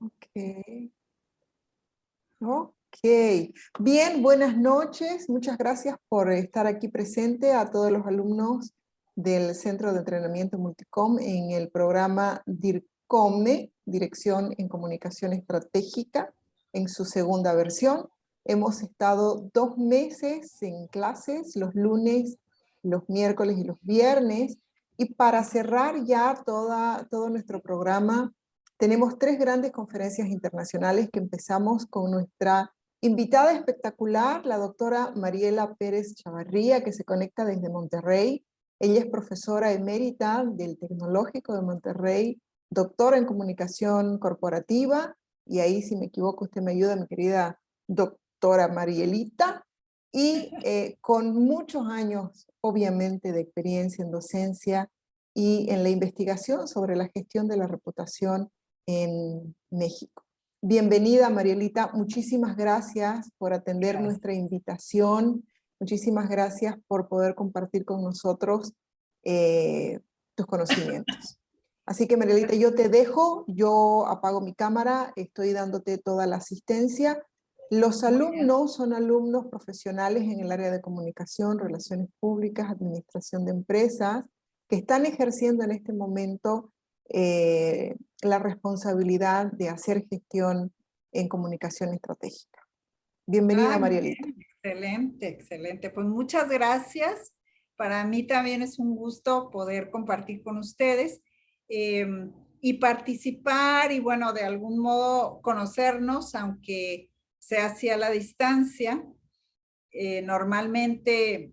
Ok. Ok. Bien, buenas noches. Muchas gracias por estar aquí presente a todos los alumnos del Centro de Entrenamiento Multicom en el programa DIRCOME, Dirección en Comunicación Estratégica, en su segunda versión. Hemos estado 2 meses en clases, los lunes, los miércoles y los viernes, y para cerrar ya todo nuestro programa, tenemos 3 grandes conferencias internacionales que empezamos con nuestra invitada espectacular, la doctora Mariela Pérez Chavarría, que se conecta desde Monterrey. Ella es profesora emérita del Tecnológico de Monterrey, doctora en comunicación corporativa, y ahí si me equivoco usted me ayuda, mi querida doctora Marielita, y con muchos años, obviamente, de experiencia en docencia y en la investigación sobre la gestión de la reputación en México. Bienvenida, Marielita. Muchísimas gracias por atender nuestra invitación. Muchísimas gracias por poder compartir con nosotros tus conocimientos. Así que, Marielita, yo te dejo, yo apago mi cámara, estoy dándote toda la asistencia. Los alumnos son alumnos profesionales en el área de comunicación, relaciones públicas, administración de empresas, que están ejerciendo en este momento la responsabilidad de hacer gestión en comunicación estratégica. Bienvenida, Marielita. Excelente, excelente. Pues muchas gracias. Para mí también es un gusto poder compartir con ustedes y participar y bueno, de algún modo conocernos, aunque sea hacia la distancia. Normalmente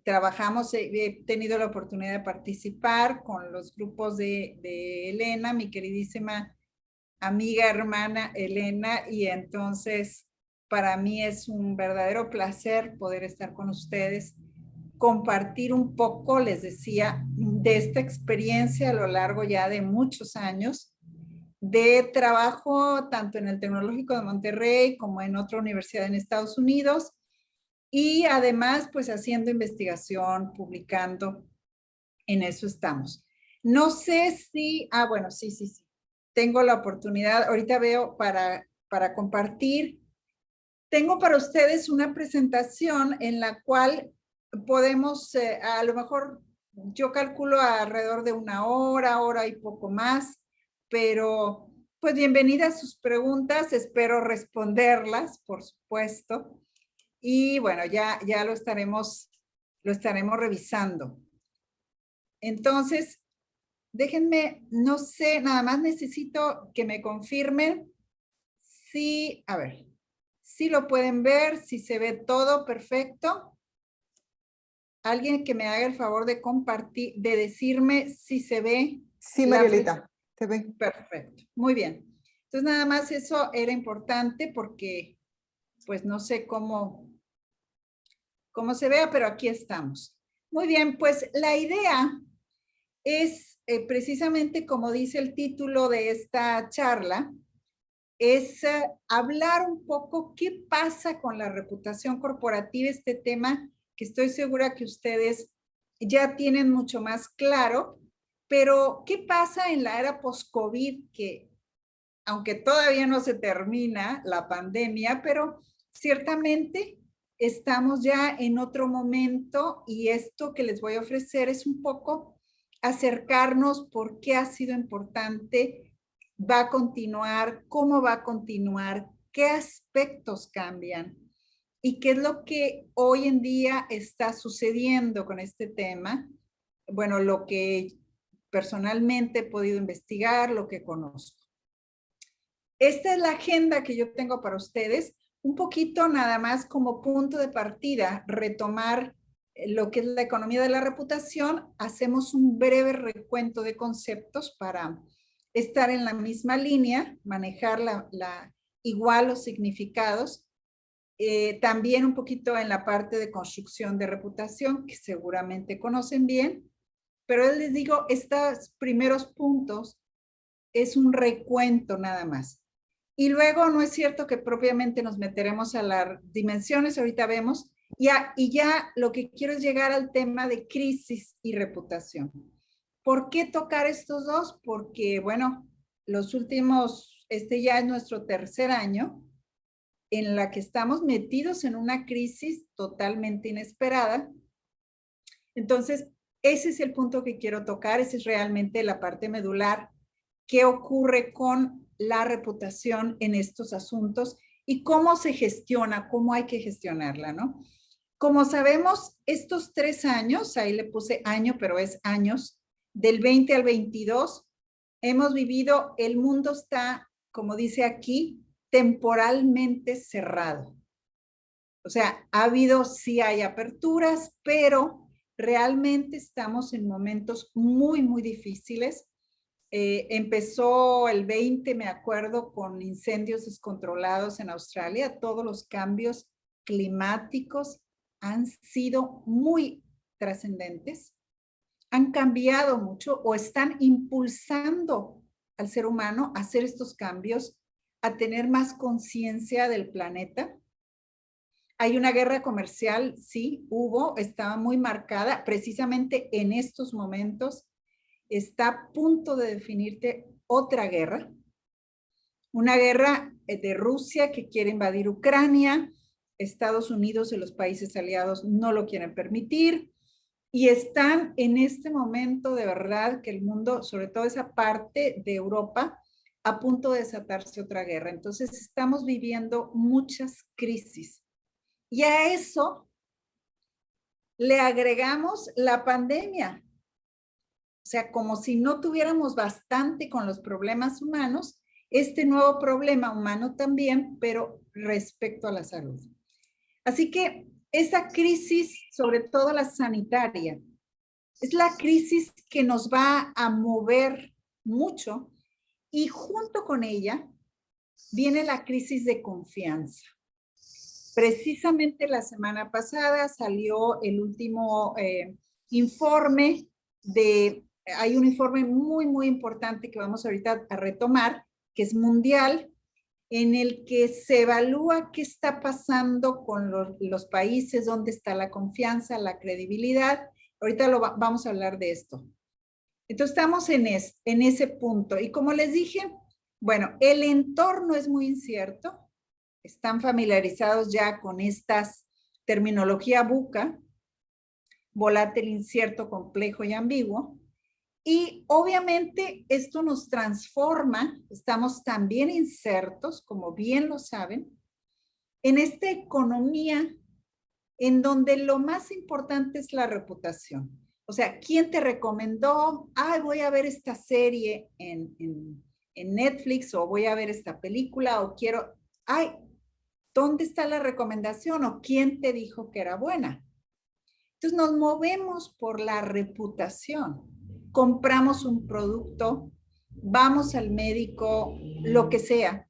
trabajamos, he tenido la oportunidad de participar con los grupos de Elena, mi queridísima amiga, hermana Elena, y entonces para mí es un verdadero placer poder estar con ustedes, compartir un poco, les decía, de esta experiencia a lo largo ya de muchos años de trabajo tanto en el Tecnológico de Monterrey como en otra universidad en Estados Unidos, y además pues haciendo investigación, publicando, en eso estamos. No sé si, bueno, sí. Tengo la oportunidad, ahorita veo para compartir. Tengo para ustedes una presentación en la cual podemos, a lo mejor yo calculo alrededor de una hora y poco más, pero pues bienvenidas sus preguntas, espero responderlas, por supuesto. Y bueno, ya lo estaremos revisando. Entonces, déjenme, no sé, nada más necesito que me confirmen si, a ver, si lo pueden ver, si se ve todo perfecto. Alguien que me haga el favor de compartir, de decirme si se ve. Sí, Marielita, se ve. Perfecto, muy bien. Entonces, nada más eso era importante porque, pues, no sé cómo se vea, pero aquí estamos. Muy bien, pues la idea es precisamente como dice el título de esta charla, es hablar un poco qué pasa con la reputación corporativa, este tema que estoy segura que ustedes ya tienen mucho más claro, pero qué pasa en la era post-COVID, que aunque todavía no se termina la pandemia, pero ciertamente estamos ya en otro momento y esto que les voy a ofrecer es un poco acercarnos por qué ha sido importante, va a continuar, cómo va a continuar, qué aspectos cambian y qué es lo que hoy en día está sucediendo con este tema. Bueno, lo que personalmente he podido investigar, lo que conozco. Esta es la agenda que yo tengo para ustedes, un poquito nada más como punto de partida, retomar lo que es la economía de la reputación. Hacemos un breve recuento de conceptos para estar en la misma línea, manejar igual los significados. También un poquito en la parte de construcción de reputación, que seguramente conocen bien, pero les digo, estos primeros puntos es un recuento nada más. Y luego no es cierto que propiamente nos meteremos a las dimensiones, ahorita vemos, y ya lo que quiero es llegar al tema de crisis y reputación. ¿Por qué tocar estos dos? Porque, bueno, los últimos este ya es nuestro tercer año en la que estamos metidos en una crisis totalmente inesperada. Entonces, ese es el punto que quiero tocar, esa es realmente la parte medular. ¿Qué ocurre con la reputación en estos asuntos y cómo se gestiona, cómo hay que gestionarla, ¿no? Como sabemos, estos 3 años, ahí le puse año, pero es años, del 20 al 22, hemos vivido, el mundo está, como dice aquí, temporalmente cerrado. O sea, ha habido, sí hay aperturas, pero realmente estamos en momentos muy, muy difíciles. Empezó el 20, me acuerdo, con incendios descontrolados en Australia. Todos los cambios climáticos han sido muy trascendentes, han cambiado mucho o están impulsando al ser humano a hacer estos cambios, a tener más conciencia del planeta. Hay una guerra comercial, sí, hubo, estaba muy marcada, precisamente en estos momentos está a punto de definirte otra guerra, una guerra de Rusia que quiere invadir Ucrania, Estados Unidos y los países aliados no lo quieren permitir, y están en este momento de verdad que el mundo, sobre todo esa parte de Europa, a punto de desatarse otra guerra. Entonces estamos viviendo muchas crisis. Y a eso le agregamos la pandemia. O sea, como si no tuviéramos bastante con los problemas humanos, este nuevo problema humano también, pero respecto a la salud. Así que esa crisis, sobre todo la sanitaria, es la crisis que nos va a mover mucho y junto con ella viene la crisis de confianza. Precisamente la semana pasada salió el último informe hay un informe muy, muy importante que vamos ahorita a retomar, que es mundial, en el que se evalúa qué está pasando con los países, dónde está la confianza, la credibilidad. Ahorita vamos a hablar de esto. Entonces estamos en ese punto. Y como les dije, bueno, el entorno es muy incierto. Están familiarizados ya con estas terminología VUCA, volátil, incierto, complejo y ambiguo. Y obviamente esto nos transforma, estamos también insertos, como bien lo saben, en esta economía en donde lo más importante es la reputación. O sea, ¿quién te recomendó? Ay, voy a ver esta serie en Netflix o voy a ver esta película o quiero, ay, ¿dónde está la recomendación o quién te dijo que era buena? Entonces nos movemos por la reputación. Compramos un producto, vamos al médico, lo que sea,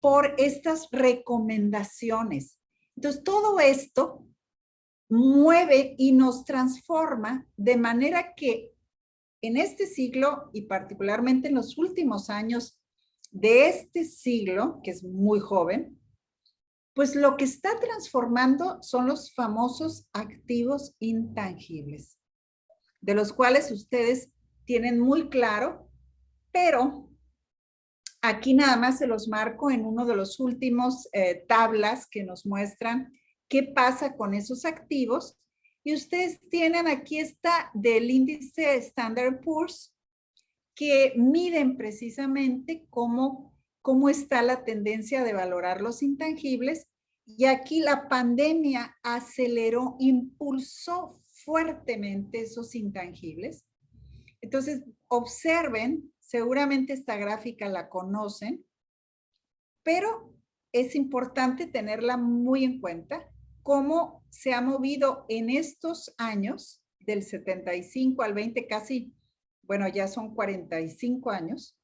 por estas recomendaciones. Entonces todo esto mueve y nos transforma de manera que en este siglo y particularmente en los últimos años de este siglo, que es muy joven, pues lo que está transformando son los famosos activos intangibles, de los cuales ustedes tienen muy claro, pero aquí nada más se los marco en uno de los últimos tablas que nos muestran qué pasa con esos activos. Y ustedes tienen aquí esta del índice Standard & Poor's, que miden precisamente cómo está la tendencia de valorar los intangibles. Y aquí la pandemia aceleró, impulsó fuertemente esos intangibles. Entonces, observen, seguramente esta gráfica la conocen, pero es importante tenerla muy en cuenta, cómo se ha movido en estos años, del 75 al 20, casi, bueno, ya son 45 años.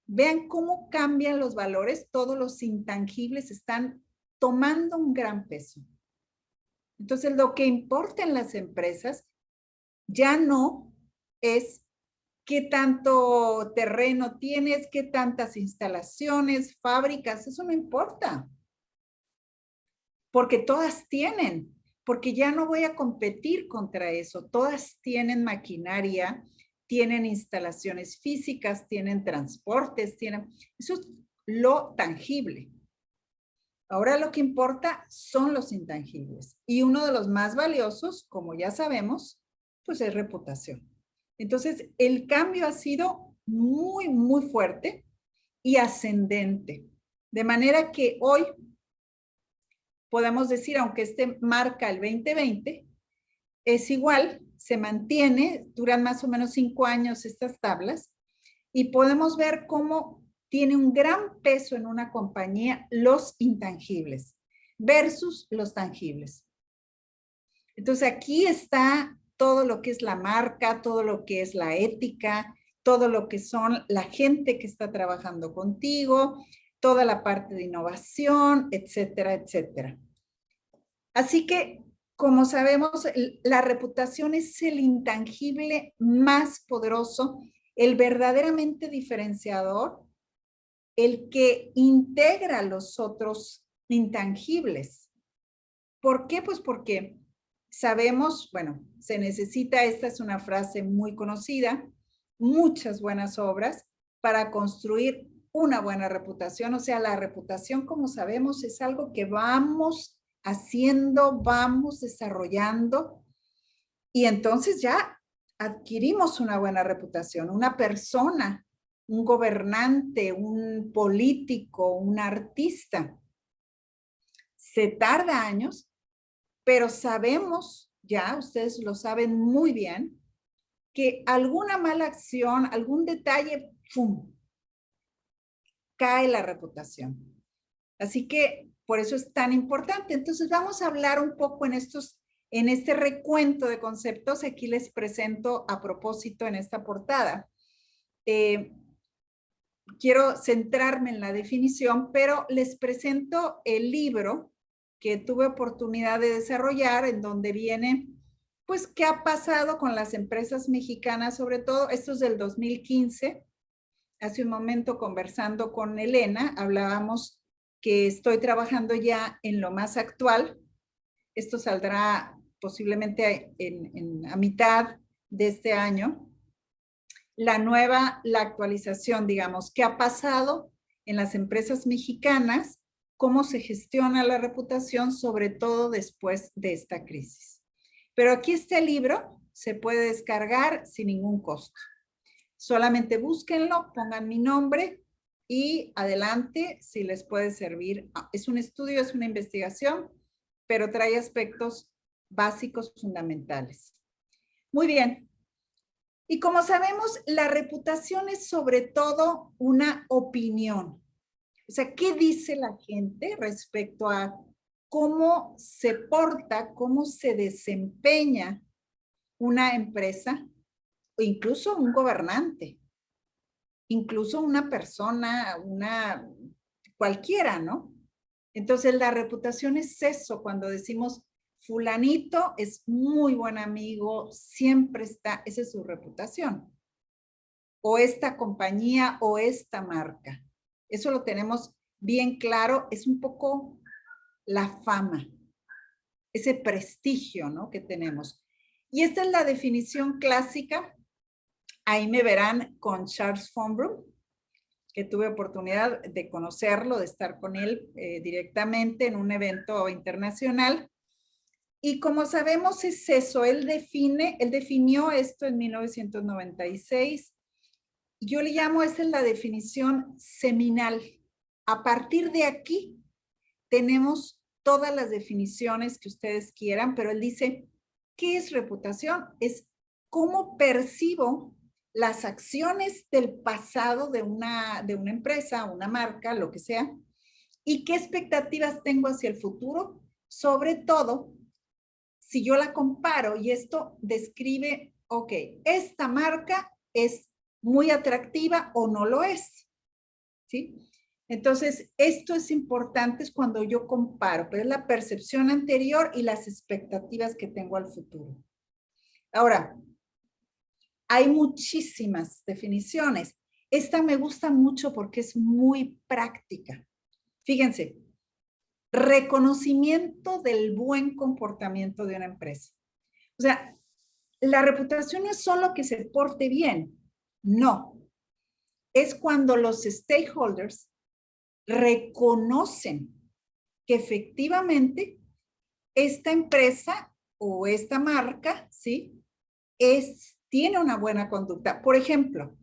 Vean cómo cambian los valores, todos los intangibles están tomando un gran peso. Entonces, lo que importa en las empresas ya no es qué tanto terreno tienes, qué tantas instalaciones, fábricas, eso no importa. Porque todas tienen, porque ya no voy a competir contra eso. Todas tienen maquinaria, tienen instalaciones físicas, tienen transportes, eso es lo tangible. Ahora lo que importa son los intangibles. Y uno de los más valiosos, como ya sabemos, pues es reputación. Entonces, el cambio ha sido muy, muy fuerte y ascendente. De manera que hoy podemos decir, aunque este marca el 2020, es igual, se mantiene, duran más o menos 5 años estas tablas, y podemos ver cómo tiene un gran peso en una compañía los intangibles versus los tangibles. Entonces aquí está todo lo que es la marca, todo lo que es la ética, todo lo que son la gente que está trabajando contigo, toda la parte de innovación, etcétera, etcétera. Así que, como sabemos, la reputación es el intangible más poderoso, el verdaderamente diferenciador, el que integra los otros intangibles. ¿Por qué? Pues porque sabemos, bueno, se necesita, esta es una frase muy conocida, muchas buenas obras para construir una buena reputación. O sea, la reputación, como sabemos, es algo que vamos haciendo, vamos desarrollando, y entonces ya adquirimos una buena reputación. Una persona, un gobernante, un político, un artista, se tarda años, pero sabemos, ya ustedes lo saben muy bien, que alguna mala acción, algún detalle, ¡pum!, cae la reputación. Así que por eso es tan importante. Entonces vamos a hablar un poco en este recuento de conceptos. Aquí les presento a propósito en esta portada. Quiero centrarme en la definición, pero les presento el libro que tuve oportunidad de desarrollar, en donde viene, pues, qué ha pasado con las empresas mexicanas, sobre todo. Esto es del 2015. Hace un momento, conversando con Elena, hablábamos que estoy trabajando ya en lo más actual. Esto saldrá posiblemente a mitad de este año. La actualización, digamos, qué ha pasado en las empresas mexicanas, cómo se gestiona la reputación, sobre todo después de esta crisis. Pero aquí está el libro, se puede descargar sin ningún costo. Solamente búsquenlo, pongan mi nombre y adelante si les puede servir. Es un estudio, es una investigación, pero trae aspectos básicos fundamentales. Muy bien. Y como sabemos, la reputación es sobre todo una opinión. O sea, ¿qué dice la gente respecto a cómo se porta, cómo se desempeña una empresa, o incluso un gobernante, incluso una persona, cualquiera, ¿no? Entonces, la reputación es eso, cuando decimos fulanito es muy buen amigo, siempre está, esa es su reputación. O esta compañía o esta marca. Eso lo tenemos bien claro, es un poco la fama, ese prestigio, ¿no?, que tenemos. Y esta es la definición clásica. Ahí me verán con Charles von Brunn, que tuve oportunidad de conocerlo, de estar con él directamente en un evento internacional. Y como sabemos es eso, él definió esto en 1996. Yo le llamo, esa es la definición seminal. A partir de aquí tenemos todas las definiciones que ustedes quieran, pero él dice, ¿qué es reputación? Es cómo percibo las acciones del pasado de una empresa, una marca, lo que sea, y qué expectativas tengo hacia el futuro, sobre todo si yo la comparo, y esto describe, ok, esta marca es muy atractiva o no lo es, ¿sí? Entonces, esto es importante, es cuando yo comparo, pero es la percepción anterior y las expectativas que tengo al futuro. Ahora, hay muchísimas definiciones. Esta me gusta mucho porque es muy práctica. Fíjense, reconocimiento del buen comportamiento de una empresa. O sea, la reputación no es solo que se porte bien, no. Es cuando los stakeholders reconocen que efectivamente esta empresa o esta marca, ¿sí? Tiene una buena conducta. Por ejemplo,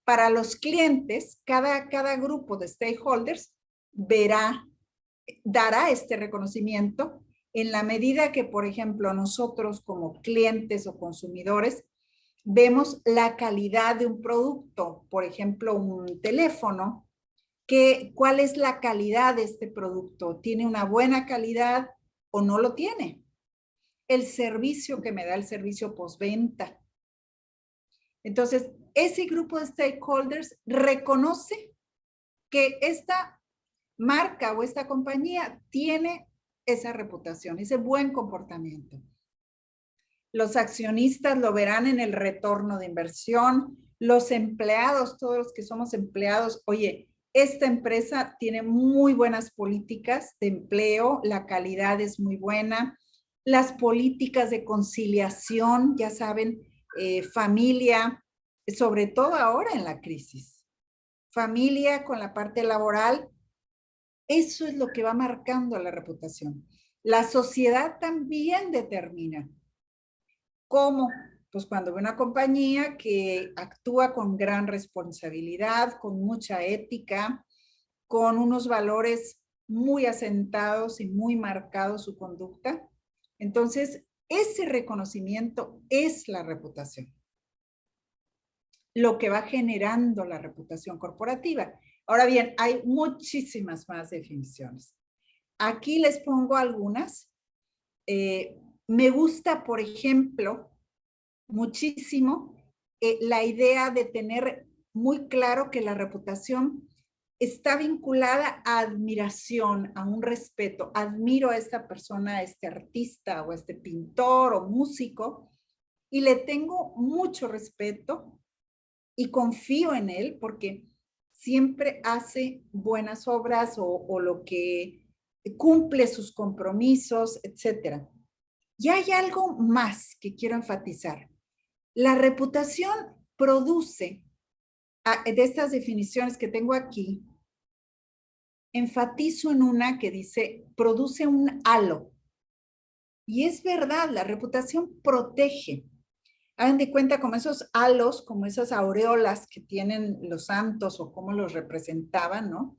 para los clientes, cada grupo de stakeholders dará este reconocimiento en la medida que, por ejemplo, nosotros como clientes o consumidores vemos la calidad de un producto, por ejemplo, un teléfono, ¿cuál es la calidad de este producto? ¿Tiene una buena calidad o no lo tiene? El servicio que me da el servicio postventa. Entonces, ese grupo de stakeholders reconoce que esta marca o esta compañía tiene esa reputación, ese buen comportamiento. Los accionistas lo verán en el retorno de inversión, los empleados, todos los que somos empleados, oye, esta empresa tiene muy buenas políticas de empleo, la calidad es muy buena, las políticas de conciliación, ya saben, familia, sobre todo ahora en la crisis, familia con la parte laboral, eso es lo que va marcando la reputación. La sociedad también determina cómo, pues cuando ve una compañía que actúa con gran responsabilidad, con mucha ética, con unos valores muy asentados y muy marcados su conducta, entonces ese reconocimiento es la reputación, lo que va generando la reputación corporativa. Ahora bien, hay muchísimas más definiciones. Aquí les pongo algunas. Me gusta, por ejemplo, muchísimo la idea de tener muy claro que la reputación está vinculada a admiración, a un respeto. Admiro a esta persona, a este artista o a este pintor o músico y le tengo mucho respeto y confío en él porque siempre hace buenas obras o lo que cumple sus compromisos, etcétera. Y hay algo más que quiero enfatizar. La reputación produce, de estas definiciones que tengo aquí, enfatizo en una que dice, produce un halo. Y es verdad, la reputación protege. Hagan de cuenta como esos halos, como esas aureolas que tienen los santos o cómo los representaban, ¿no?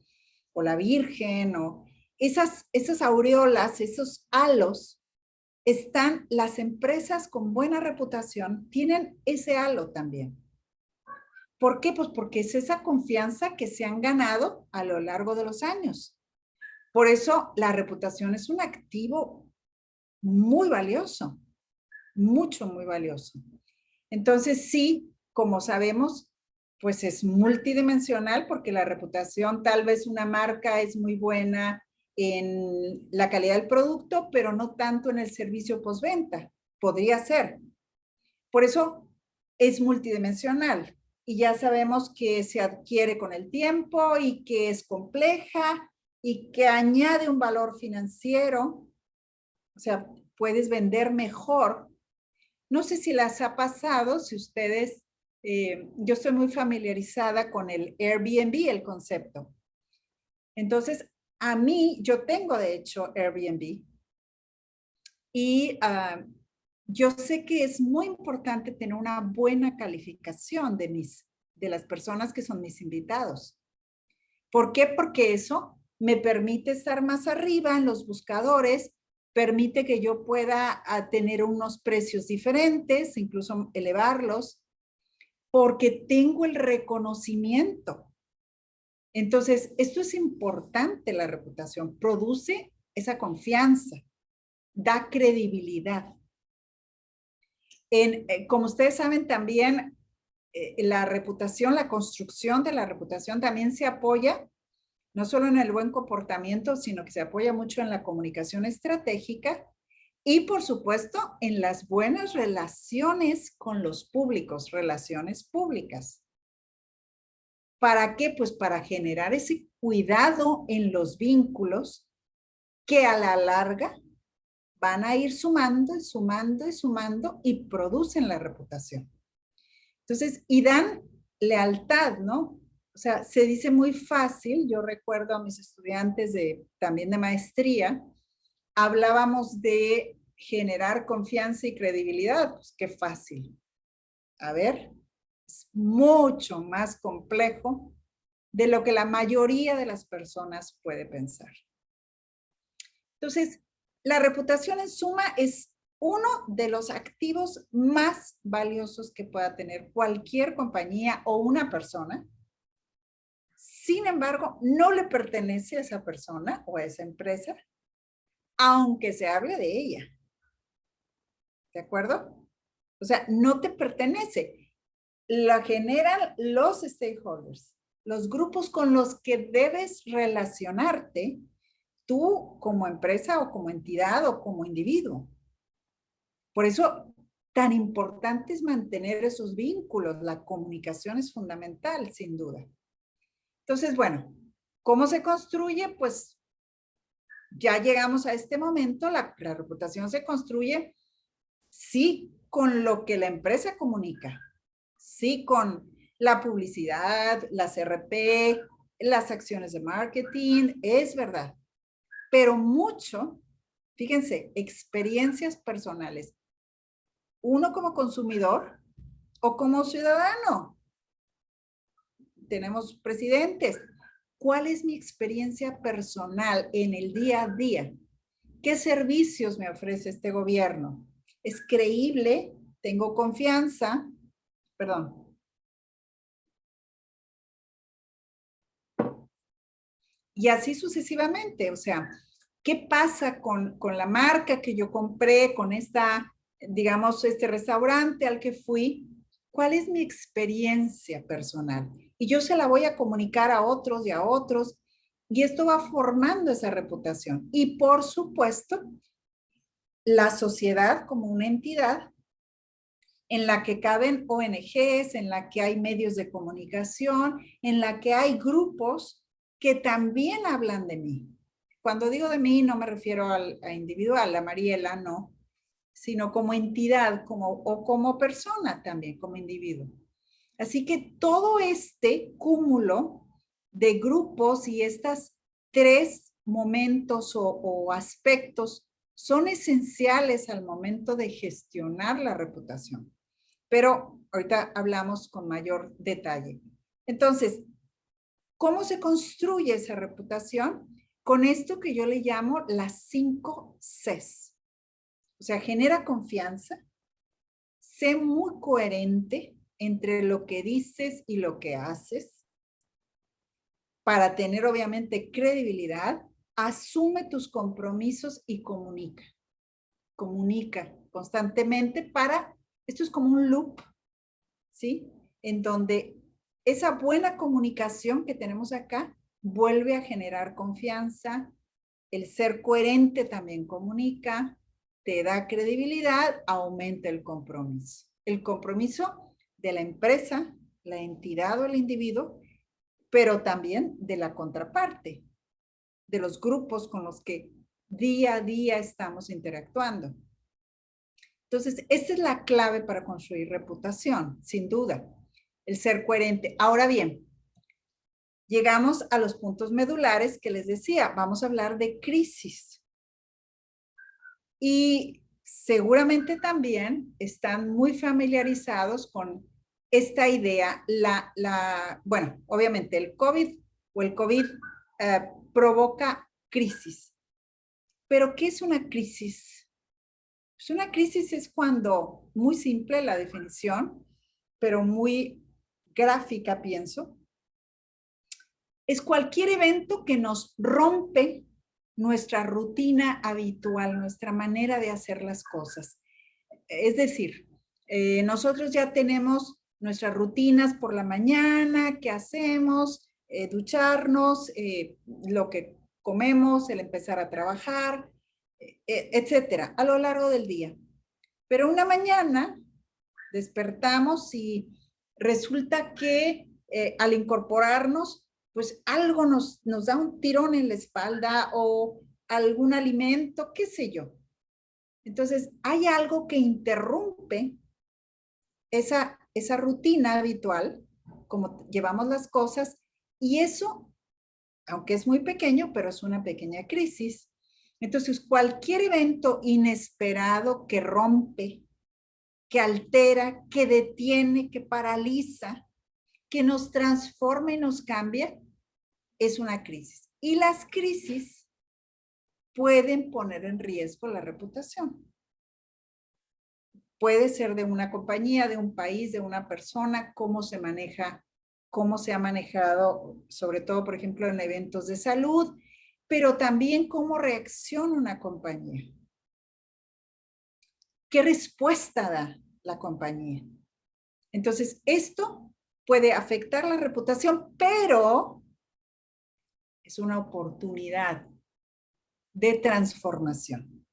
O la Virgen, o esas aureolas, esos halos, están las empresas con buena reputación, tienen ese halo también. ¿Por qué? Pues porque es esa confianza que se han ganado a lo largo de los años. Por eso la reputación es un activo muy valioso, mucho, muy valioso. Entonces, sí, como sabemos, pues es multidimensional porque la reputación, tal vez una marca es muy buena en la calidad del producto, pero no tanto en el servicio postventa. Podría ser. Por eso es multidimensional y ya sabemos que se adquiere con el tiempo y que es compleja y que añade un valor financiero. O sea, puedes vender mejor. No sé si las ha pasado, si ustedes, yo estoy muy familiarizada con el Airbnb, el concepto. Entonces, a mí, yo tengo de hecho Airbnb y yo sé que es muy importante tener una buena calificación de las personas que son mis invitados. ¿Por qué? Porque eso me permite estar más arriba en los buscadores, permite que yo pueda tener unos precios diferentes, incluso elevarlos, porque tengo el reconocimiento. Entonces, esto es importante, la reputación, produce esa confianza, da credibilidad. Como ustedes saben también, la reputación, la construcción de la reputación también se apoya no solo en el buen comportamiento, sino que se apoya mucho en la comunicación estratégica y, por supuesto, en las buenas relaciones con los públicos, relaciones públicas. ¿Para qué? Pues para generar ese cuidado en los vínculos que a la larga van a ir sumando y sumando y sumando y producen la reputación. Entonces, y dan lealtad, ¿no? O sea, se dice muy fácil. Yo recuerdo a mis estudiantes también de maestría, hablábamos de generar confianza y credibilidad. Pues qué fácil. A ver, es mucho más complejo de lo que la mayoría de las personas puede pensar. Entonces, la reputación en suma es uno de los activos más valiosos que pueda tener cualquier compañía o una persona. Sin embargo, no le pertenece a esa persona o a esa empresa, aunque se hable de ella. ¿De acuerdo? O sea, no te pertenece. La generan los stakeholders, los grupos con los que debes relacionarte tú como empresa o como entidad o como individuo. Por eso, tan importante es mantener esos vínculos. La comunicación es fundamental, sin duda. Entonces, bueno, ¿cómo se construye? Pues ya llegamos a este momento. La reputación se construye, sí, con lo que la empresa comunica, sí, con la publicidad, las RP, las acciones de marketing, es verdad. Pero mucho, fíjense, experiencias personales. Uno como consumidor o como ciudadano. Tenemos presidentes. ¿Cuál es mi experiencia personal en el día a día? ¿Qué servicios me ofrece este gobierno? ¿Es creíble? ¿Tengo confianza? Perdón. Y así sucesivamente. O sea, ¿qué pasa con la marca que yo compré, con esta, digamos, este restaurante al que fui? ¿Cuál es mi experiencia personal? Y yo se la voy a comunicar a otros y a otros, y esto va formando esa reputación. Y por supuesto, la sociedad como una entidad en la que caben ONGs, en la que hay medios de comunicación, en la que hay grupos que también hablan de mí. Cuando digo de mí, no me refiero a individual, a Mariela, no, sino como entidad o como persona también, como individuo. Así que todo este cúmulo de grupos y estas tres momentos o aspectos son esenciales al momento de gestionar la reputación. Pero ahorita hablamos con mayor detalle. Entonces, ¿cómo se construye esa reputación? Con esto que yo le llamo las 5 Cs. O sea, genera confianza, sé muy coherente entre lo que dices y lo que haces para tener obviamente credibilidad, asume tus compromisos y comunica. Comunica constantemente esto es como un loop, ¿sí? En donde esa buena comunicación que tenemos acá vuelve a generar confianza, el ser coherente también comunica, te da credibilidad, aumenta el compromiso. El compromiso de la empresa, la entidad o el individuo, pero también de la contraparte, de los grupos con los que día a día estamos interactuando. Entonces, esta es la clave para construir reputación, sin duda, el ser coherente. Ahora bien, llegamos a los puntos medulares que les decía, vamos a hablar de crisis. Y seguramente también están muy familiarizados con esta idea. Bueno, obviamente el COVID o el COVID provoca crisis. Pero ¿qué es una crisis? Pues una crisis es cuando, muy simple la definición, pero muy gráfica, pienso, es cualquier evento que nos rompe nuestra rutina habitual, nuestra manera de hacer las cosas. Es decir, nosotros ya tenemos nuestras rutinas por la mañana, qué hacemos, ducharnos, lo que comemos, el empezar a trabajar, etcétera, a lo largo del día. Pero una mañana despertamos y resulta que al incorporarnos, pues algo nos da un tirón en la espalda o algún alimento, qué sé yo. Entonces, hay algo que interrumpe esa rutina habitual, como llevamos las cosas, y eso, aunque es muy pequeño, pero es una pequeña crisis. Entonces, cualquier evento inesperado que rompe, que altera, que detiene, que paraliza, que nos transforma y nos cambia, es una crisis. Y las crisis pueden poner en riesgo la reputación. Puede ser de una compañía, de un país, de una persona, cómo se maneja, cómo se ha manejado, sobre todo, por ejemplo, en eventos de salud, pero también cómo reacciona una compañía. ¿Qué respuesta da la compañía? Entonces, esto puede afectar la reputación, pero es una oportunidad de transformación.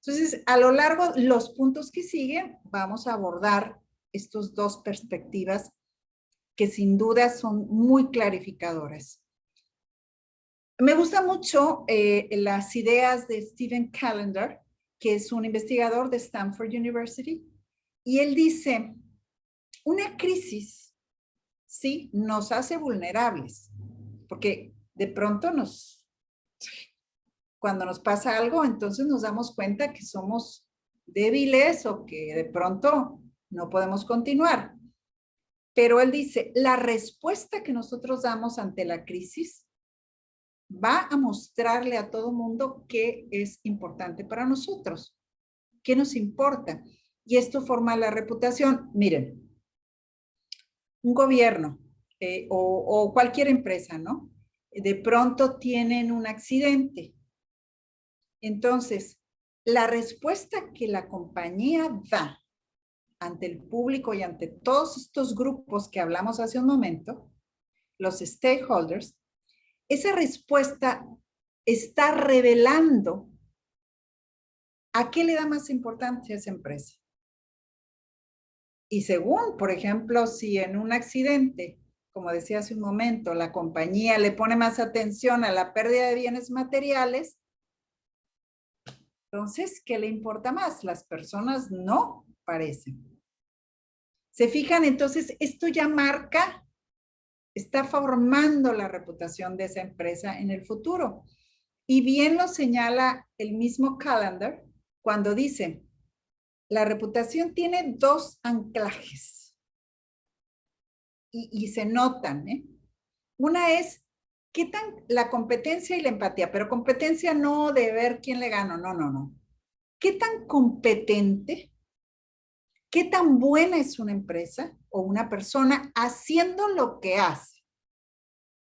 Entonces, a lo largo, los puntos que siguen, vamos a abordar estas dos perspectivas que sin duda son muy clarificadoras. Me gusta mucho las ideas de Stephen Callender, que es un investigador de Stanford University, y él dice, una crisis, sí, nos hace vulnerables, porque de pronto cuando nos pasa algo, entonces nos damos cuenta que somos débiles o que de pronto no podemos continuar. Pero él dice, la respuesta que nosotros damos ante la crisis va a mostrarle a todo mundo qué es importante para nosotros, qué nos importa. Y esto forma la reputación. Miren, un gobierno o cualquier empresa, ¿no? De pronto tienen un accidente. Entonces, la respuesta que la compañía da ante el público y ante todos estos grupos que hablamos hace un momento, los stakeholders, esa respuesta está revelando a qué le da más importancia a esa empresa. Y según, por ejemplo, si en un accidente, como decía hace un momento, la compañía le pone más atención a la pérdida de bienes materiales, entonces, ¿qué le importa más? Las personas no parecen. ¿Se fijan? Entonces, esto ya marca, está formando la reputación de esa empresa en el futuro. Y bien lo señala el mismo Callender cuando dice, la reputación tiene dos anclajes y se notan. Una es qué tan la competencia y la empatía, pero competencia no de ver quién le gana, no. ¿Qué tan competente, qué tan buena es una empresa o una persona haciendo lo que hace?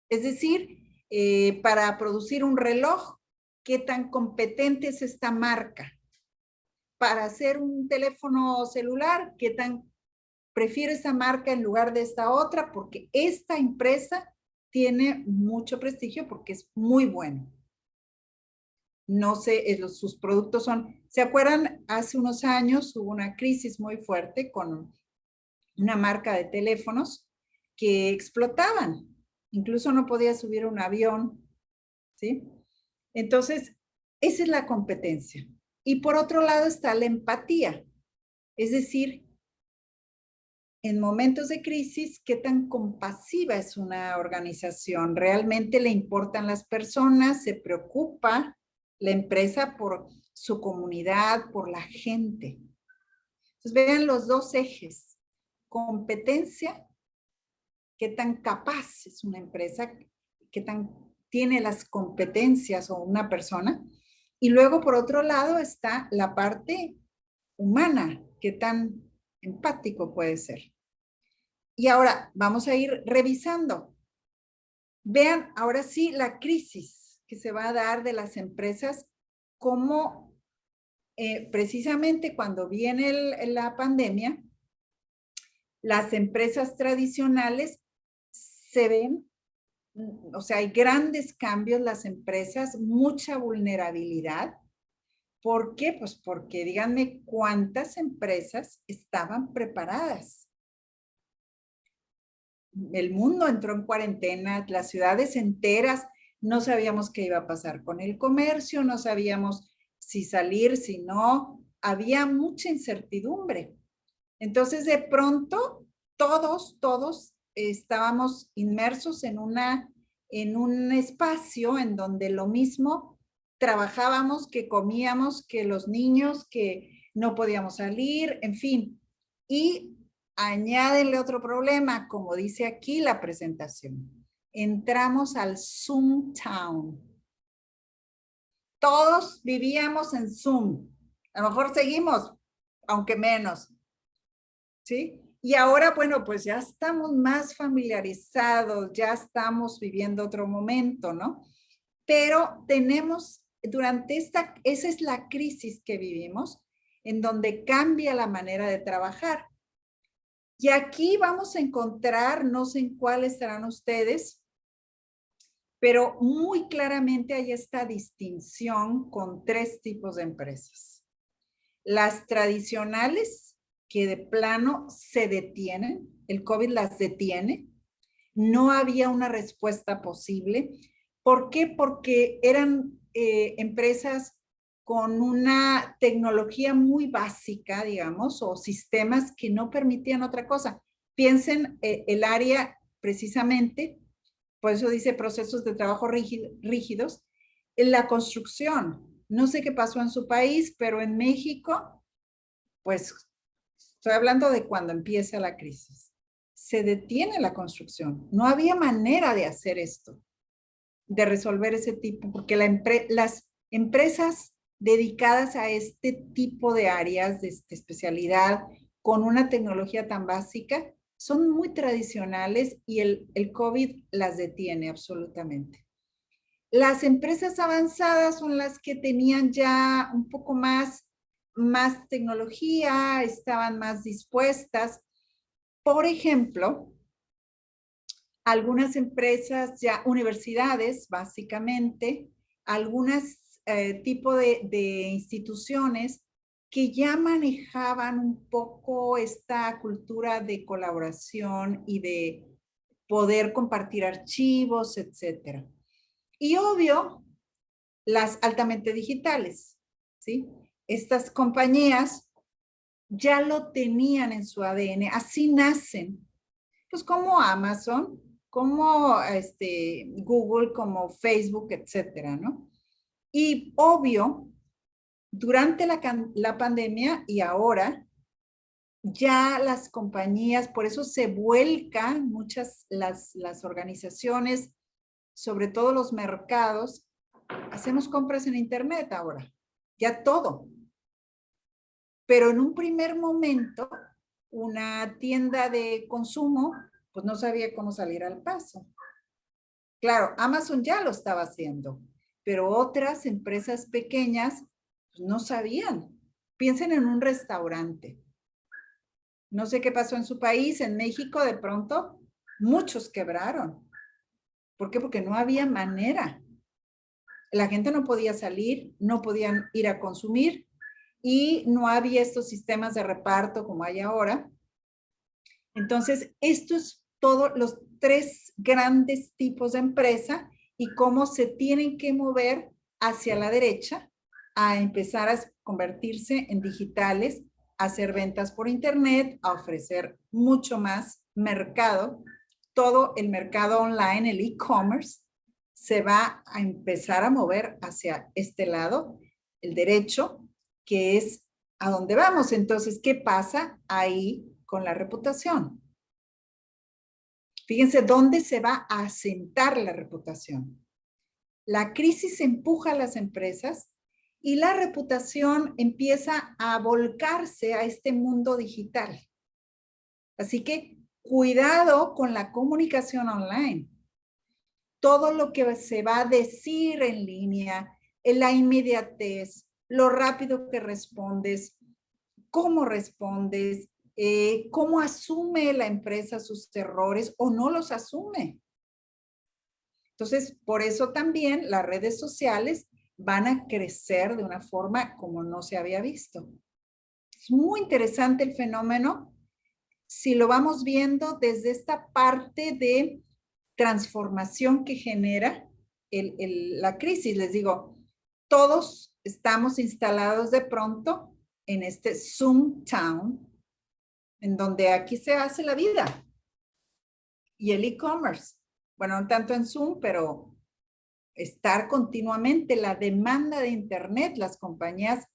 Es decir, para producir un reloj, ¿qué tan competente es esta marca? Para hacer un teléfono celular, ¿qué tan prefiero esa marca en lugar de esta otra? Porque esta empresa tiene mucho prestigio porque es muy bueno. No sé, sus productos son, ¿se acuerdan? Hace unos años hubo una crisis muy fuerte con una marca de teléfonos que explotaban. Incluso no podía subir un avión, ¿sí? Entonces, esa es la competencia. Y por otro lado está la empatía. Es decir, en momentos de crisis, ¿qué tan compasiva es una organización? ¿Realmente le importan las personas? ¿Se preocupa la empresa por su comunidad, por la gente? Entonces, vean los dos ejes. Competencia, ¿qué tan capaz es una empresa? ¿Qué tan tiene las competencias o una persona? Y luego, por otro lado, está la parte humana, ¿qué tan empático puede ser? Y ahora vamos a ir revisando. Vean, ahora sí, la crisis que se va a dar de las empresas, como precisamente cuando viene la pandemia, las empresas tradicionales se ven, o sea, hay grandes cambios, las empresas, mucha vulnerabilidad. ¿Por qué? Pues porque díganme cuántas empresas estaban preparadas. El mundo entró en cuarentena, las ciudades enteras, no sabíamos qué iba a pasar con el comercio, no sabíamos si salir, si no, había mucha incertidumbre. Entonces, de pronto, todos estábamos inmersos en un espacio en donde lo mismo trabajábamos, que comíamos, que los niños, que no podíamos salir, en fin. Y añádele otro problema, como dice aquí la presentación. Entramos al Zoom Town. Todos vivíamos en Zoom. A lo mejor seguimos, aunque menos. ¿Sí? Y ahora, bueno, pues ya estamos más familiarizados, ya estamos viviendo otro momento, ¿no? Pero tenemos, esa es la crisis que vivimos, en donde cambia la manera de trabajar. Y aquí vamos a encontrar, no sé en cuáles estarán ustedes, pero muy claramente hay esta distinción con tres tipos de empresas. Las tradicionales, que de plano se detienen, el COVID las detiene, no había una respuesta posible. ¿Por qué? Porque eran empresas con una tecnología muy básica, digamos, o sistemas que no permitían otra cosa. Piensen el área precisamente, por eso dice procesos de trabajo rígidos, en la construcción. No sé qué pasó en su país, pero en México, pues estoy hablando de cuando empieza la crisis. Se detiene la construcción. No había manera de hacer esto, de resolver ese tipo, porque las empresas dedicadas a este tipo de áreas de especialidad con una tecnología tan básica son muy tradicionales y el COVID las detiene absolutamente. Las empresas avanzadas son las que tenían ya un poco más tecnología, estaban más dispuestas. Por ejemplo, algunas empresas ya, universidades básicamente, algunas tipo de instituciones que ya manejaban un poco esta cultura de colaboración y de poder compartir archivos, etcétera. Y obvio, las altamente digitales, ¿sí? Estas compañías ya lo tenían en su ADN, así nacen. Pues como Amazon, como Google, como Facebook, etcétera, ¿no? Y obvio, durante la pandemia y ahora, ya las compañías, por eso se vuelcan muchas las organizaciones, sobre todo los mercados, hacemos compras en internet ahora, ya todo. Pero en un primer momento, una tienda de consumo, pues no sabía cómo salir al paso. Claro, Amazon ya lo estaba haciendo, pero otras empresas pequeñas pues, no sabían. Piensen en un restaurante. No sé qué pasó en su país, en México de pronto, muchos quebraron. ¿Por qué? Porque no había manera. La gente no podía salir, no podían ir a consumir y no había estos sistemas de reparto como hay ahora. Entonces, esto es todo los tres grandes tipos de empresa y cómo se tienen que mover hacia la derecha a empezar a convertirse en digitales, a hacer ventas por internet, a ofrecer mucho más mercado. Todo el mercado online, el e-commerce, se va a empezar a mover hacia este lado, el derecho, que es a dónde vamos. Entonces, ¿qué pasa ahí con la reputación? Fíjense dónde se va a asentar la reputación. La crisis empuja a las empresas y la reputación empieza a volcarse a este mundo digital. Así que cuidado con la comunicación online. Todo lo que se va a decir en línea, la inmediatez, lo rápido que respondes, cómo respondes, cómo asume la empresa sus errores o no los asume. Entonces, por eso también las redes sociales van a crecer de una forma como no se había visto. Es muy interesante el fenómeno si lo vamos viendo desde esta parte de transformación que genera la crisis. Les digo, todos estamos instalados de pronto en este Zoom Town, en donde aquí se hace la vida. Y el e-commerce, bueno, no tanto en Zoom, pero estar continuamente, la demanda de Internet, las compañías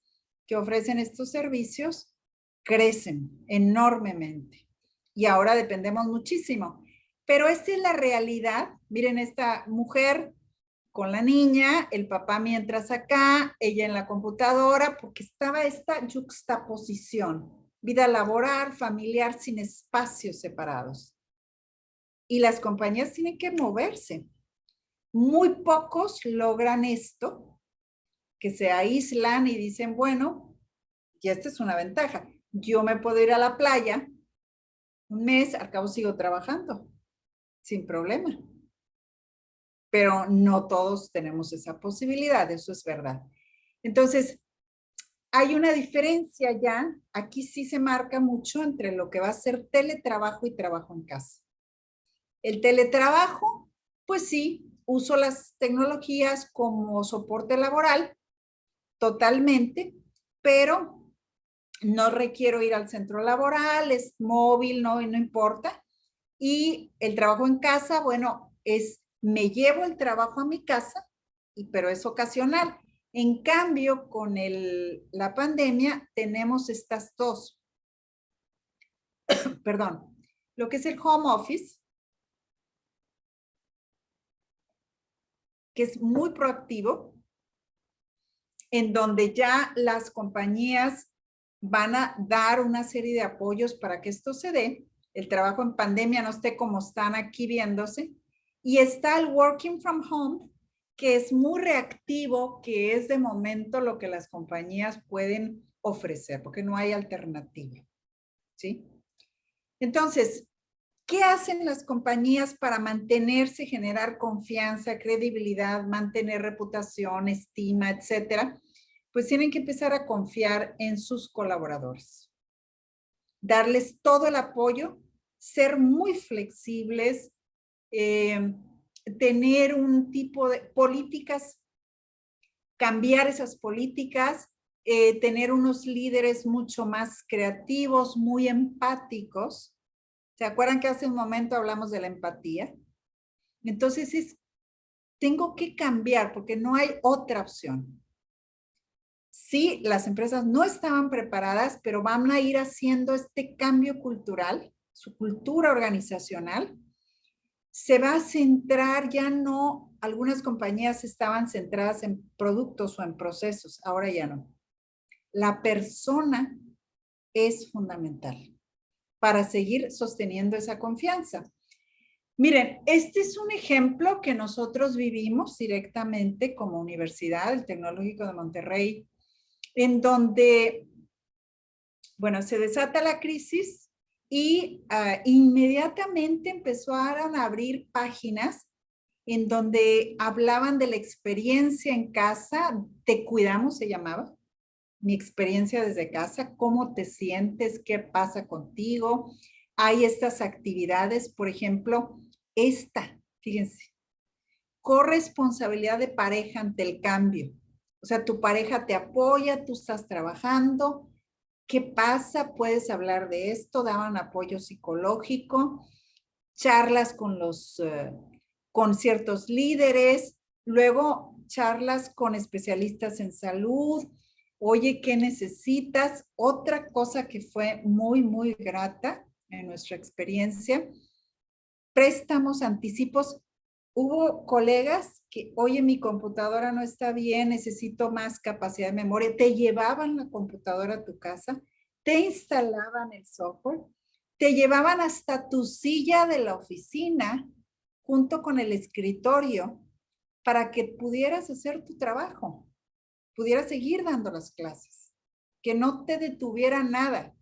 que ofrecen estos servicios crecen enormemente. Y ahora dependemos muchísimo. Pero esta es la realidad. Miren esta mujer con la niña, el papá mientras acá, ella en la computadora, porque estaba esta juxtaposición, vida laboral, familiar, sin espacios separados. Y las compañías tienen que moverse. Muy pocos logran esto, que se aíslan y dicen, bueno, y esta es una ventaja. Yo me puedo ir a la playa un mes, al cabo sigo trabajando, sin problema. Pero no todos tenemos esa posibilidad, eso es verdad. Entonces, hay una diferencia ya, aquí sí se marca mucho entre lo que va a ser teletrabajo y trabajo en casa. El teletrabajo, pues sí, uso las tecnologías como soporte laboral totalmente, pero no requiero ir al centro laboral, es móvil, no importa. Y el trabajo en casa, bueno, me llevo el trabajo a mi casa, pero es ocasional. En cambio, con la pandemia tenemos estas dos. Perdón, lo que es el home office, que es muy proactivo, en donde ya las compañías van a dar una serie de apoyos para que esto se dé, el trabajo en pandemia no esté como están aquí viéndose, y está el working from home, que es muy reactivo, que es de momento lo que las compañías pueden ofrecer, porque no hay alternativa, ¿sí? Entonces, ¿qué hacen las compañías para mantenerse, generar confianza, credibilidad, mantener reputación, estima, etcétera? Pues tienen que empezar a confiar en sus colaboradores, darles todo el apoyo, ser muy flexibles, tener un tipo de políticas, cambiar esas políticas, tener unos líderes mucho más creativos, muy empáticos. ¿Se acuerdan que hace un momento hablamos de la empatía? Entonces tengo que cambiar porque no hay otra opción. Sí, las empresas no estaban preparadas, pero van a ir haciendo este cambio cultural, su cultura organizacional. Se va a centrar, ya no, algunas compañías estaban centradas en productos o en procesos, ahora ya no. La persona es fundamental para seguir sosteniendo esa confianza. Miren, este es un ejemplo que nosotros vivimos directamente como Universidad, el Tecnológico de Monterrey, en donde, bueno, se desata la crisis y inmediatamente empezaron a abrir páginas en donde hablaban de la experiencia en casa, Te Cuidamos se llamaba, mi experiencia desde casa, cómo te sientes, qué pasa contigo. Hay estas actividades, por ejemplo, fíjense, corresponsabilidad de pareja ante el cambio. O sea, tu pareja te apoya, tú estás trabajando. ¿Qué pasa? Puedes hablar de esto, daban apoyo psicológico, charlas con ciertos líderes, luego charlas con especialistas en salud. Oye, ¿qué necesitas? Otra cosa que fue muy, muy grata en nuestra experiencia, préstamos, anticipos. Hubo colegas que, oye, mi computadora no está bien, necesito más capacidad de memoria. Te llevaban la computadora a tu casa, te instalaban el software, te llevaban hasta tu silla de la oficina junto con el escritorio para que pudieras hacer tu trabajo, pudieras seguir dando las clases, que no te detuviera nada.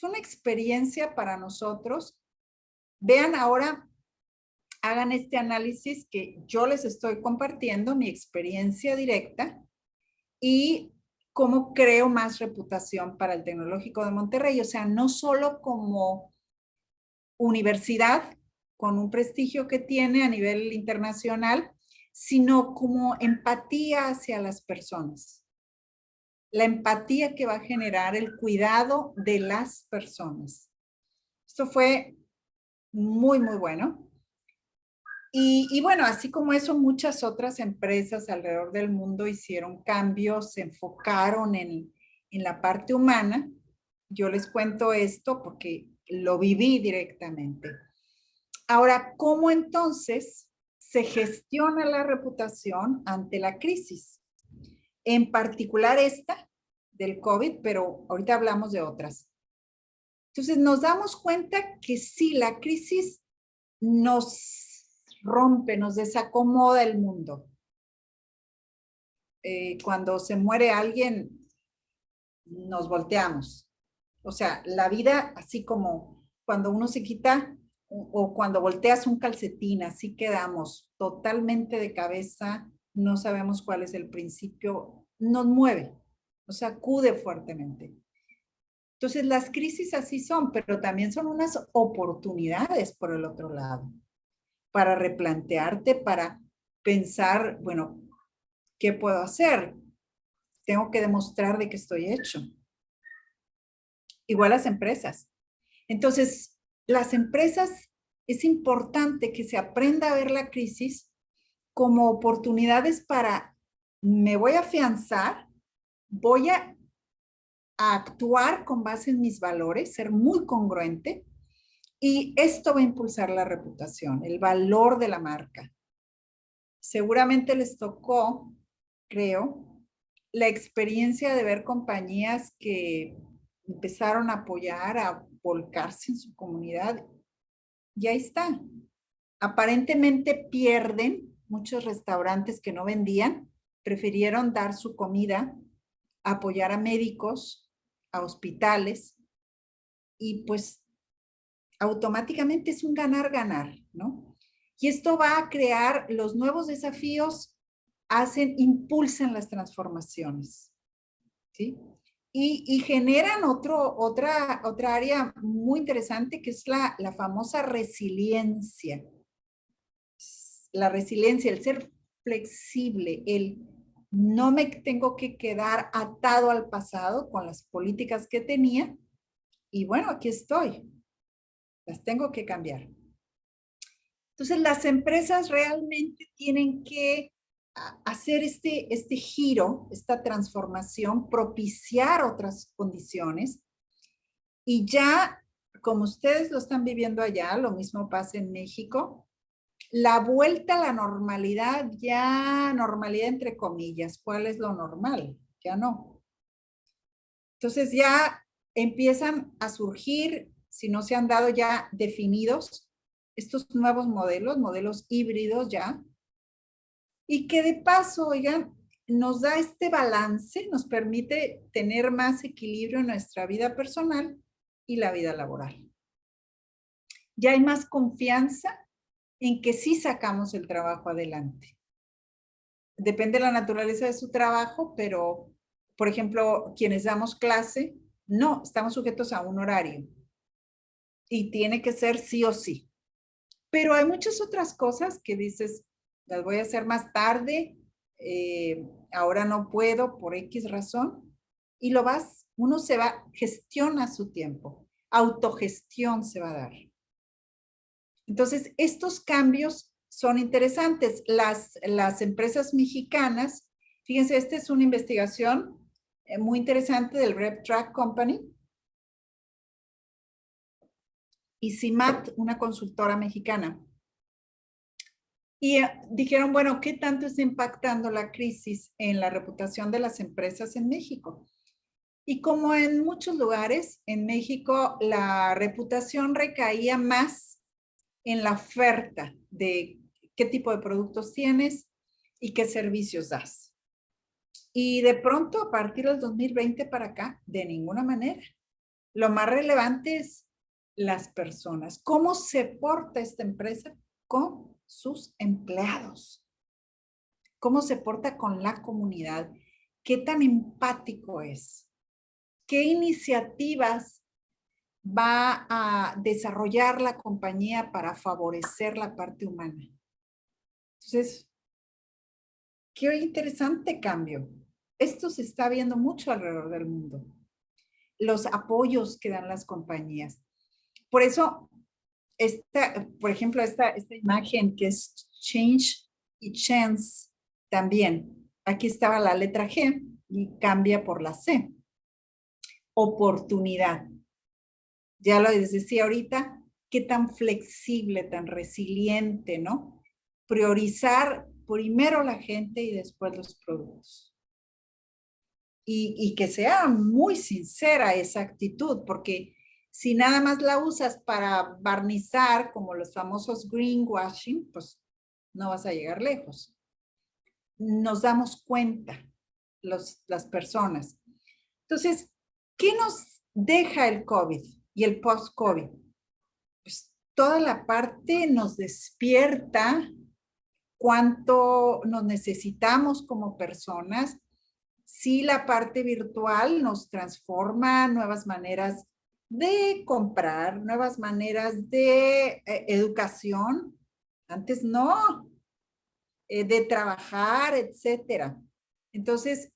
Fue una experiencia para nosotros. Vean ahora, hagan este análisis que yo les estoy compartiendo, mi experiencia directa y cómo creo más reputación para el Tecnológico de Monterrey. O sea, no solo como universidad con un prestigio que tiene a nivel internacional, sino como empatía hacia las personas. la empatía que va a generar el cuidado de las personas. Esto fue muy, muy bueno. Y bueno, así como eso, muchas otras empresas alrededor del mundo hicieron cambios, se enfocaron en la parte humana. Yo les cuento esto porque lo viví directamente. Ahora, ¿cómo entonces se gestiona la reputación ante la crisis? En particular esta del COVID, pero ahorita hablamos de otras. Entonces nos damos cuenta que sí, la crisis nos rompe, nos desacomoda el mundo. Cuando se muere alguien, nos volteamos. O sea, la vida, así como cuando uno se quita o cuando volteas un calcetín, así quedamos totalmente de cabeza, no sabemos cuál es el principio, nos mueve, nos sacude fuertemente. Entonces, las crisis así son, pero también son unas oportunidades por el otro lado, para replantearte, para pensar, bueno, ¿qué puedo hacer? Tengo que demostrar de qué estoy hecho. Igual las empresas. Entonces, las empresas es importante que se aprenda a ver la crisis como oportunidades para, me voy a afianzar, voy a actuar con base en mis valores, ser muy congruente, y esto va a impulsar la reputación, el valor de la marca. Seguramente les tocó, creo, la experiencia de ver compañías que empezaron a apoyar, a volcarse en su comunidad. Y ahí está. Aparentemente pierden muchos restaurantes que no vendían, prefirieron dar su comida, apoyar a médicos, a hospitales, y pues automáticamente es un ganar-ganar, ¿no? Y esto va a crear los nuevos desafíos, impulsan las transformaciones, ¿sí? Y generan otra área muy interesante que es la famosa resiliencia. La resiliencia, el ser flexible, el no me tengo que quedar atado al pasado con las políticas que tenía, y bueno, aquí estoy, las tengo que cambiar. Entonces, las empresas realmente tienen que hacer este giro, esta transformación, propiciar otras condiciones, y ya, como ustedes lo están viviendo allá, lo mismo pasa en México, la vuelta a la normalidad, ya normalidad entre comillas, ¿cuál es lo normal? Ya no. Entonces ya empiezan a surgir, si no se han dado ya definidos, estos nuevos modelos, modelos híbridos ya, y que de paso, oigan, nos da este balance, nos permite tener más equilibrio en nuestra vida personal y la vida laboral. Ya hay más confianza en que sí sacamos el trabajo adelante. Depende de la naturaleza de su trabajo, pero, por ejemplo, quienes damos clase, no, estamos sujetos a un horario y tiene que ser sí o sí. Pero hay muchas otras cosas que dices, las voy a hacer más tarde, ahora no puedo por X razón, y uno se va, gestiona su tiempo, autogestión se va a dar. Entonces, estos cambios son interesantes. Las empresas mexicanas, fíjense, esta es una investigación muy interesante del RepTrak Company y CIMAT, una consultora mexicana. Y dijeron, bueno, ¿qué tanto está impactando la crisis en la reputación de las empresas en México? Y como en muchos lugares, en México la reputación recaía más en la oferta de qué tipo de productos tienes y qué servicios das. Y de pronto, a partir del 2020 para acá, de ninguna manera. Lo más relevante es las personas. ¿Cómo se porta esta empresa con sus empleados? ¿Cómo se porta con la comunidad? ¿Qué tan empático es? ¿Qué iniciativas va a desarrollar la compañía para favorecer la parte humana? Entonces, qué interesante cambio. Esto se está viendo mucho alrededor del mundo. Los apoyos que dan las compañías. Por eso, por ejemplo, esta imagen que es change y chance también. Aquí estaba la letra G y cambia por la C. Oportunidad. Ya lo les decía ahorita, qué tan flexible, tan resiliente, ¿no? Priorizar primero la gente y después los productos. Y que sea muy sincera esa actitud, porque si nada más la usas para barnizar, como los famosos greenwashing, pues no vas a llegar lejos. Nos damos cuenta las personas. Entonces, ¿qué nos deja el COVID y el post-COVID? Pues toda la parte nos despierta cuánto nos necesitamos como personas. Sí, la parte virtual nos transforma, nuevas maneras de comprar, nuevas maneras de educación. Antes no, de trabajar, etcétera. Entonces,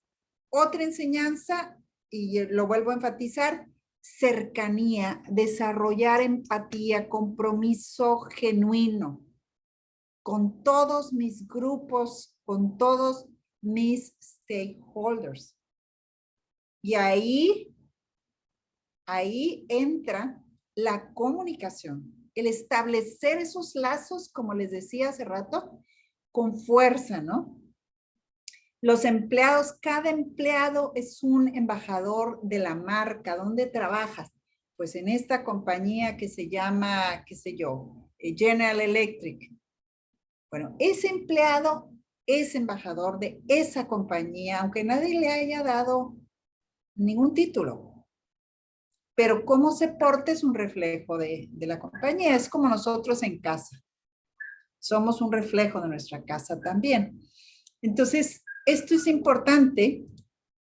otra enseñanza, y lo vuelvo a enfatizar, cercanía, desarrollar empatía, compromiso genuino con todos mis grupos, con todos mis stakeholders. Y ahí entra la comunicación, el establecer esos lazos, como les decía hace rato, con fuerza, ¿no? Los empleados, cada empleado es un embajador de la marca. ¿Dónde trabajas? Pues en esta compañía que se llama, qué sé yo, General Electric. Bueno, ese empleado es embajador de esa compañía, aunque nadie le haya dado ningún título. Pero cómo se porta es un reflejo de la compañía. Es como nosotros en casa. Somos un reflejo de nuestra casa también. Entonces, esto es importante.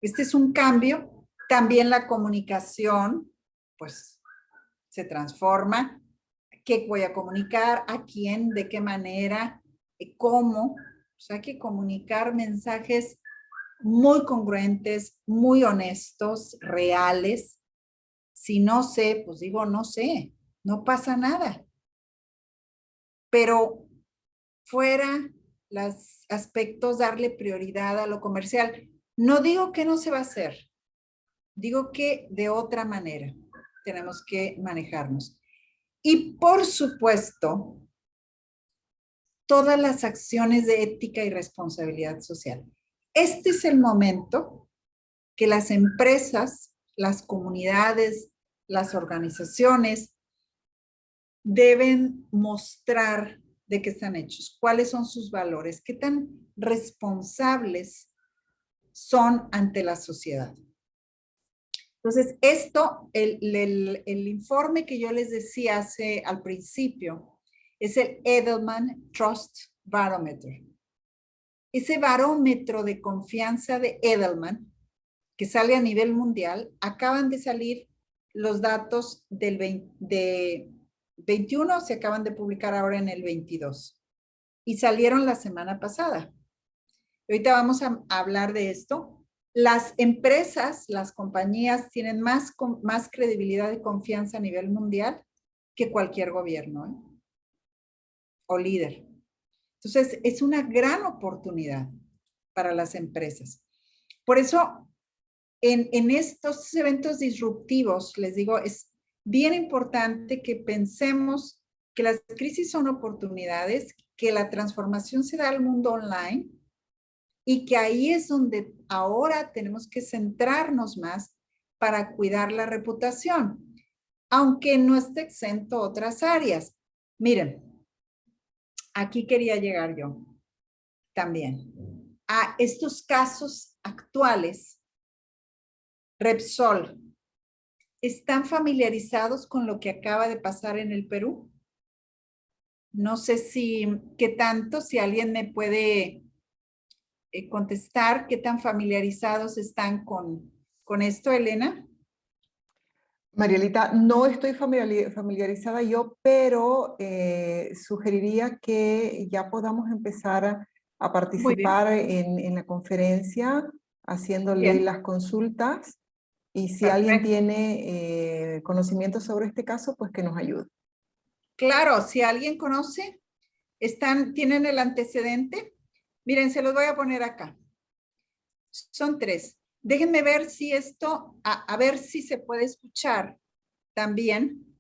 Este es un cambio. También la comunicación, pues, se transforma. ¿Qué voy a comunicar? ¿A quién? ¿De qué manera? ¿Cómo? Pues hay que comunicar mensajes muy congruentes, muy honestos, reales. Si no sé, pues digo, no sé, no pasa nada. Pero fuera los aspectos, darle prioridad a lo comercial. No digo que no se va a hacer, digo que de otra manera tenemos que manejarnos. Y por supuesto, todas las acciones de ética y responsabilidad social. Este es el momento que las empresas, las comunidades, las organizaciones deben mostrar de qué están hechos, cuáles son sus valores, qué tan responsables son ante la sociedad. Entonces, esto, el informe que yo les decía al principio, es el Edelman Trust Barometer. Ese barómetro de confianza de Edelman, que sale a nivel mundial, acaban de salir los datos del 21, se acaban de publicar ahora en el 22 y salieron la semana pasada. Ahorita vamos a hablar de esto. Las empresas, las compañías tienen más credibilidad y confianza a nivel mundial que cualquier gobierno, ¿eh? O líder. Entonces, es una gran oportunidad para las empresas. Por eso, en estos eventos disruptivos, les digo, es bien importante que pensemos que las crisis son oportunidades, que la transformación se da al mundo online y que ahí es donde ahora tenemos que centrarnos más para cuidar la reputación, aunque no esté exento otras áreas. Miren, aquí quería llegar yo también a estos casos actuales. Repsol, ¿están familiarizados con lo que acaba de pasar en el Perú? No sé qué tanto, si alguien me puede contestar, qué tan familiarizados están con esto, Elena. Marielita, no estoy familiarizada yo, pero sugeriría que ya podamos empezar a Muy bien. participar en la conferencia haciéndole Bien, las consultas. Y si alguien perfecto. tiene conocimiento sobre este caso, pues que nos ayude. Claro, si alguien conoce, tienen el antecedente. Miren, se los voy a poner acá. Son 3. Déjenme ver si esto, a ver si se puede escuchar también.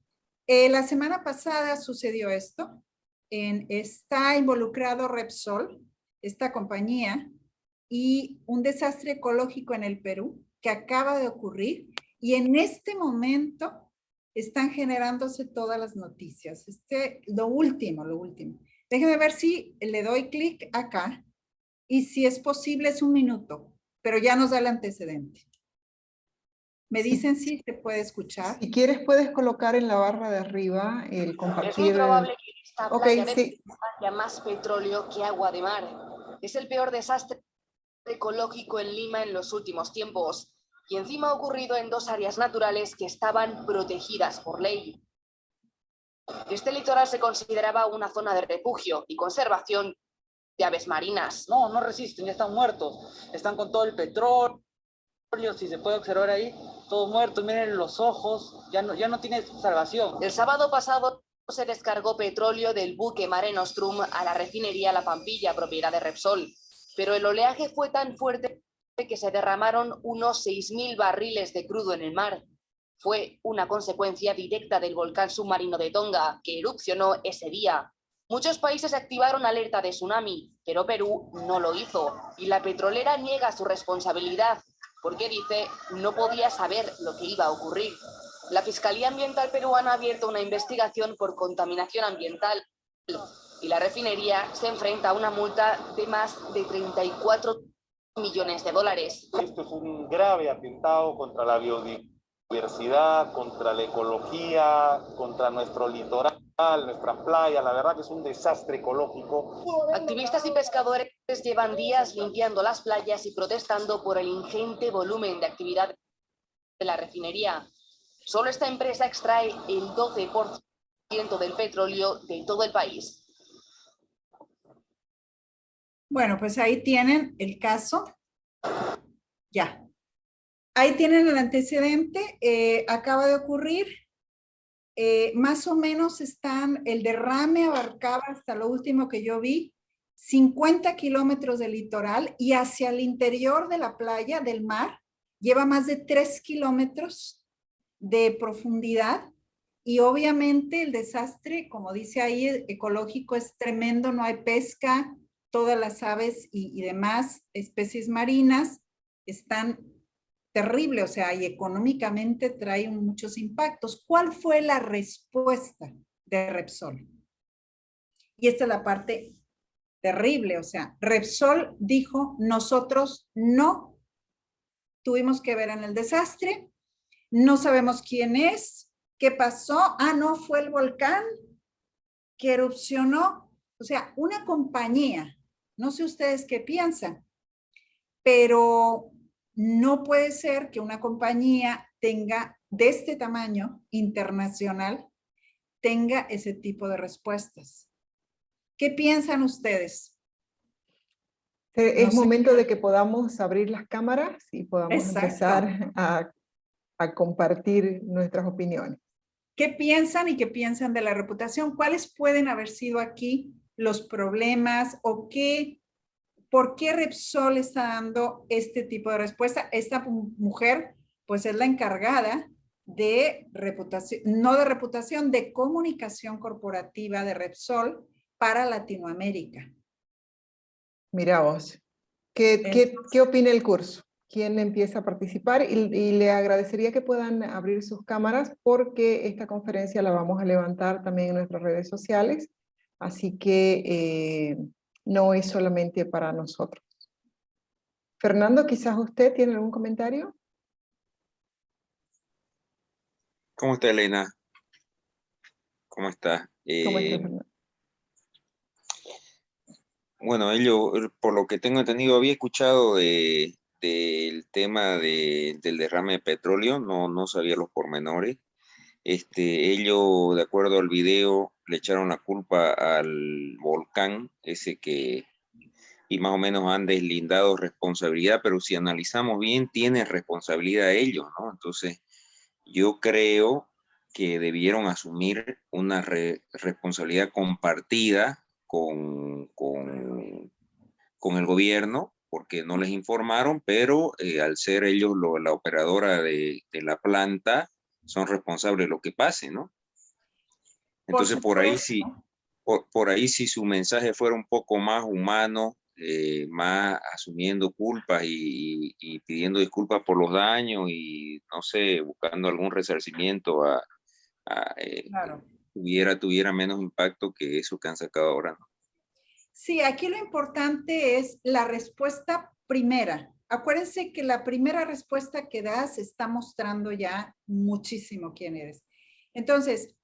La semana pasada sucedió esto. Está involucrado Repsol, esta compañía, y un desastre ecológico en el Perú que acaba de ocurrir. Y en este momento están generándose todas las noticias. Lo último, lo último. Déjenme ver si le doy clic acá y si es posible es 1 minuto, pero ya nos da el antecedente. Me Si, dicen si se puede escuchar. si quieres, puedes colocar en la barra de arriba el Es muy compartir. probable que esta Ok, playa de sí. haya más petróleo que agua de mar. Es el peor desastre ecológico en Lima en los últimos tiempos. Y encima ha ocurrido en 2 áreas naturales que estaban protegidas por ley. Este litoral se consideraba una zona de refugio y conservación de aves marinas. No, no resisten, ya están muertos. Están con todo el petróleo, si se puede observar ahí, todos muertos. Miren los ojos, ya no tiene salvación. El sábado pasado se descargó petróleo del buque Mare Nostrum a la refinería La Pampilla, propiedad de Repsol. Pero el oleaje fue tan fuerte que se derramaron unos 6.000 barriles de crudo en el mar. Fue una consecuencia directa del volcán submarino de Tonga, que erupcionó ese día. Muchos países activaron alerta de tsunami, pero Perú no lo hizo. Y la petrolera niega su responsabilidad, porque dice no podía saber lo que iba a ocurrir. La Fiscalía Ambiental peruana ha abierto una investigación por contaminación ambiental y la refinería se enfrenta a una multa de más de 34 millones de dólares. Esto es un grave atentado contra la biodiversidad, contra la ecología, contra nuestro litoral, nuestras playas. La verdad que es un desastre ecológico. Activistas y pescadores llevan días limpiando las playas y protestando por el ingente volumen de actividad de la refinería. Solo esta empresa extrae el 12% del petróleo de todo el país. Bueno, pues ahí tienen el caso. Ya. Ahí tienen el antecedente. Acaba de ocurrir. Más o menos el derrame abarcaba hasta lo último que yo vi, 50 kilómetros de litoral y hacia el interior de la playa, del mar, lleva más de 3 kilómetros de profundidad. Y obviamente el desastre, como dice ahí, ecológico es tremendo, no hay pesca, todas las aves y demás especies marinas están terrible, o sea, y económicamente trae muchos impactos. ¿Cuál fue la respuesta de Repsol? Y esta es la parte terrible, o sea, Repsol dijo, nosotros no tuvimos que ver en el desastre, no sabemos quién es, qué pasó, no, fue el volcán que erupcionó, o sea, una compañía, no sé ustedes qué piensan, pero no puede ser que una compañía tenga de este tamaño internacional, tenga ese tipo de respuestas. ¿Qué piensan ustedes? Es No sé. momento de que podamos abrir las cámaras y podamos Exacto. empezar a compartir nuestras opiniones. ¿Qué piensan y qué piensan de la reputación? ¿Cuáles pueden haber sido aquí los problemas o por qué Repsol está dando este tipo de respuesta? Esta mujer, pues es la encargada de reputación, no de reputación, de comunicación corporativa de Repsol para Latinoamérica. Mira vos, ¿qué opina el curso? ¿Quién empieza a participar? Y le agradecería que puedan abrir sus cámaras porque esta conferencia la vamos a levantar también en nuestras redes sociales, así que no es solamente para nosotros. Fernando, quizás usted tiene algún comentario. ¿Cómo está, Elena? ¿Cómo está? ¿Cómo está, Fernando? Bueno, por lo que tengo entendido, había escuchado del tema del derrame de petróleo, no sabía los pormenores. Ellos, de acuerdo al video, le echaron la culpa al volcán ese que y más o menos han deslindado responsabilidad, pero si analizamos bien, tienen responsabilidad ellos, ¿no? Entonces, yo creo que debieron asumir una responsabilidad compartida con el gobierno, porque no les informaron, pero al ser ellos la operadora de la planta, son responsables de lo que pase, ¿no? Entonces, por ahí sí, por ahí si su mensaje fuera un poco más humano, más asumiendo culpas y pidiendo disculpas por los daños y, no sé, buscando algún resarcimiento Claro. tuviera menos impacto que eso que han sacado ahora, ¿no? Sí, aquí lo importante es la respuesta primera. Acuérdense que la primera respuesta que das está mostrando ya muchísimo quién eres. Entonces,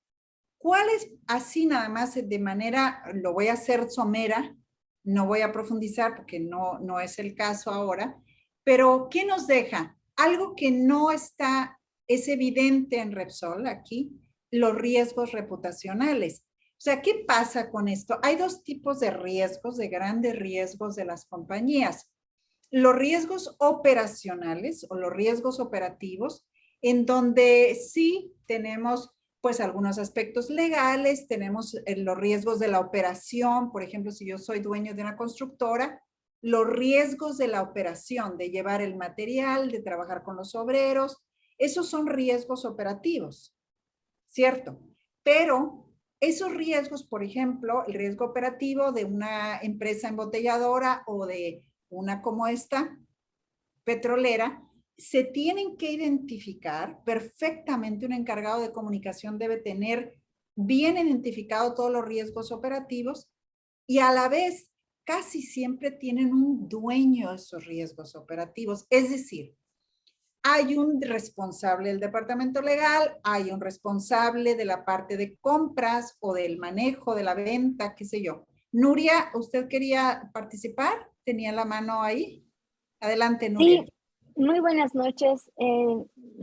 ¿cuál es así nada más de manera, lo voy a hacer somera, no voy a profundizar porque no es el caso ahora, pero ¿qué nos deja? Algo que no está, es evidente en Repsol aquí, los riesgos reputacionales. O sea, ¿qué pasa con esto? Hay dos tipos de riesgos, de grandes riesgos de las compañías. Los riesgos operacionales o los riesgos operativos, en donde sí tenemos pues algunos aspectos legales, tenemos los riesgos de la operación, por ejemplo, si yo soy dueño de una constructora, los riesgos de la operación, de llevar el material, de trabajar con los obreros, esos son riesgos operativos, ¿cierto? Pero esos riesgos, por ejemplo, el riesgo operativo de una empresa embotelladora o de una como esta, petrolera, se tienen que identificar perfectamente. Un encargado de comunicación debe tener bien identificado todos los riesgos operativos y a la vez casi siempre tienen un dueño de esos riesgos operativos. Es decir, hay un responsable del departamento legal, hay un responsable de la parte de compras o del manejo de la venta, qué sé yo. Nuria, ¿usted quería participar? ¿Tenía la mano ahí? Adelante, Nuria. Sí, muy buenas noches.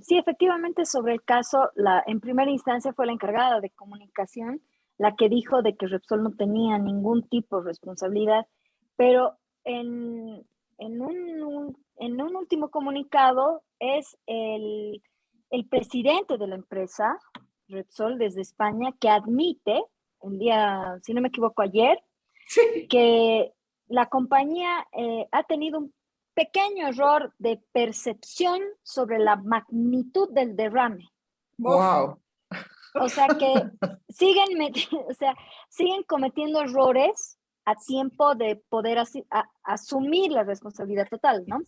Sí, efectivamente, sobre el caso, en primera instancia fue la encargada de comunicación la que dijo de que Repsol no tenía ningún tipo de responsabilidad, pero en un último comunicado es el presidente de la empresa, Repsol, desde España, que admite, el día, si no me equivoco, ayer, Sí. que la compañía ha tenido un pequeño error de percepción sobre la magnitud del derrame. Wow. O sea que o sea, siguen cometiendo errores a tiempo de poder asumir la responsabilidad total, ¿no?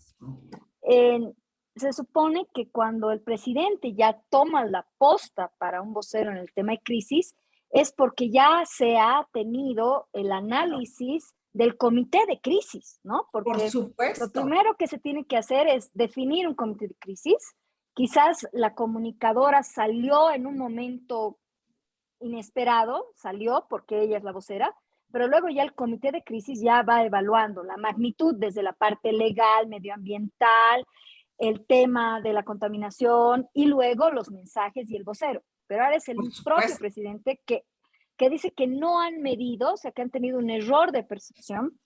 Se supone que cuando el presidente ya toma la posta para un vocero en el tema de crisis, es porque ya se ha tenido el análisis del comité de crisis, ¿no? Porque Por supuesto. lo primero que se tiene que hacer es definir un comité de crisis. Quizás la comunicadora salió en un momento inesperado, salió porque ella es la vocera, pero luego ya el comité de crisis ya va evaluando la magnitud desde la parte legal, medioambiental, el tema de la contaminación y luego los mensajes y el vocero. Pero ahora es el propio presidente que dice que no han medido, o sea, que han tenido un error de percepción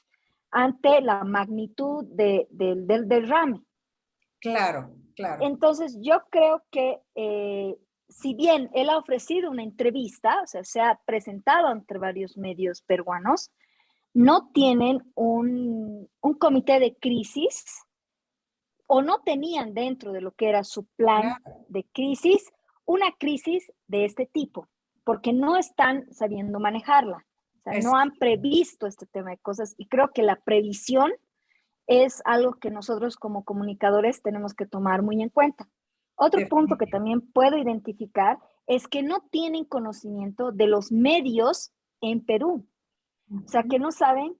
ante la magnitud del derrame. Claro, claro. Entonces, yo creo que si bien él ha ofrecido una entrevista, o sea, se ha presentado ante varios medios peruanos, no tienen un comité de crisis o no tenían dentro de lo que era su plan de crisis una crisis de este tipo, porque no están sabiendo manejarla. O sea, no han previsto este tema de cosas y creo que la previsión es algo que nosotros como comunicadores tenemos que tomar muy en cuenta. Otro punto que también puedo identificar es que no tienen conocimiento de los medios en Perú. O sea, que no saben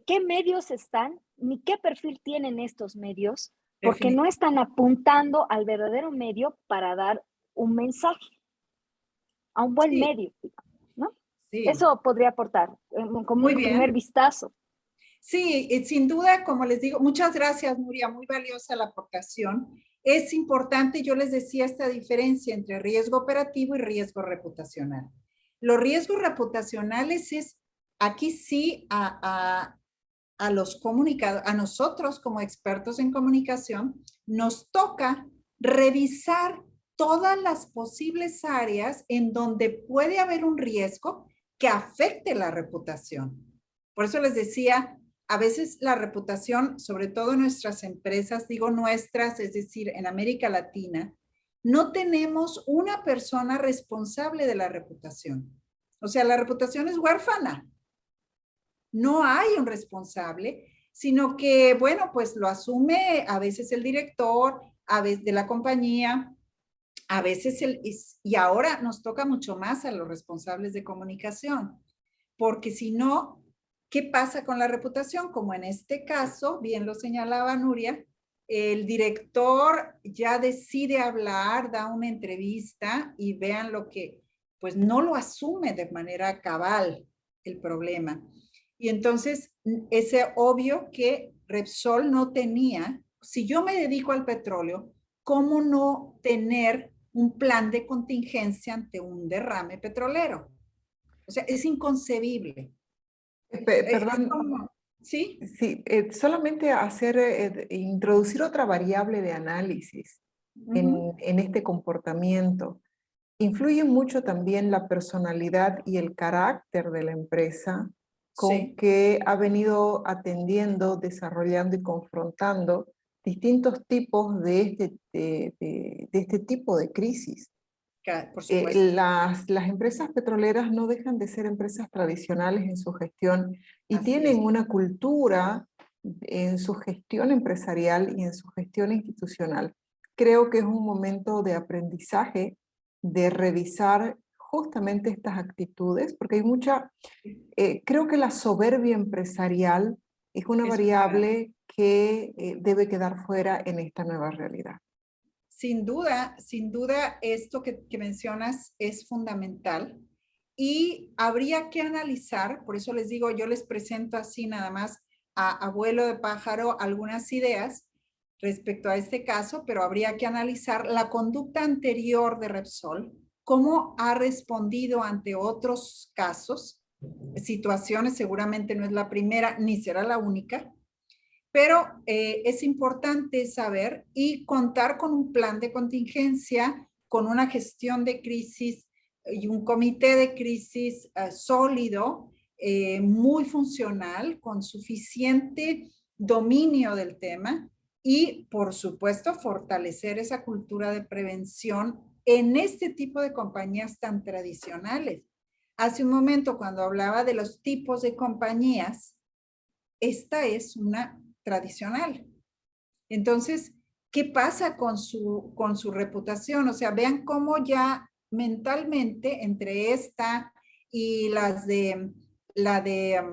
qué medios están ni qué perfil tienen estos medios, porque no están apuntando al verdadero medio para dar un mensaje, a un buen medio, ¿no? Sí. Eso podría aportar como un primer vistazo. Sí, sin duda, como les digo, muchas gracias, Nuria, muy valiosa la aportación. Es importante, yo les decía, esta diferencia entre riesgo operativo y riesgo reputacional. Los riesgos reputacionales es, aquí sí, a a los comunicadores, a nosotros como expertos en comunicación, nos toca revisar todas las posibles áreas en donde puede haber un riesgo que afecte la reputación. Por eso les decía, a veces la reputación, sobre todo en nuestras empresas, digo nuestras, es decir, en América Latina, no tenemos una persona responsable de la reputación. O sea, la reputación es huérfana. No hay un responsable, sino que, bueno, pues lo asume a veces el director, a veces de la compañía, a veces y ahora nos toca mucho más a los responsables de comunicación, porque si no, ¿qué pasa con la reputación? Como en este caso, bien lo señalaba Nuria, el director ya decide hablar, da una entrevista y vean lo que, pues no lo asume de manera cabal el problema. Y entonces es obvio que Repsol no tenía, si yo me dedico al petróleo, ¿cómo no tener un plan de contingencia ante un derrame petrolero? O sea, es inconcebible. Perdón, ¿Sí? sí, solamente introducir otra variable de análisis en este comportamiento. Influye mucho también la personalidad y el carácter de la empresa con Sí. que ha venido atendiendo, desarrollando y confrontando distintos tipos de este tipo de crisis. Por supuesto. Las empresas petroleras no dejan de ser empresas tradicionales en su gestión y Así tienen es. una cultura en su gestión empresarial y en su gestión institucional. Creo que es un momento de aprendizaje, de revisar justamente estas actitudes, porque hay creo que la soberbia empresarial es una variable que debe quedar fuera en esta nueva realidad. Sin duda, esto que mencionas es fundamental y habría que analizar, por eso les digo, yo les presento así nada más a vuelo de pájaro algunas ideas respecto a este caso, pero habría que analizar la conducta anterior de Repsol, cómo ha respondido ante otros casos, situaciones, seguramente no es la primera ni será la única, pero es importante saber y contar con un plan de contingencia, con una gestión de crisis y un comité de crisis sólido, muy funcional, con suficiente dominio del tema y, por supuesto, fortalecer esa cultura de prevención en este tipo de compañías tan tradicionales. Hace un momento, cuando hablaba de los tipos de compañías, esta es una tradicional. Entonces, ¿qué pasa con su reputación? O sea, vean cómo ya mentalmente entre esta y la de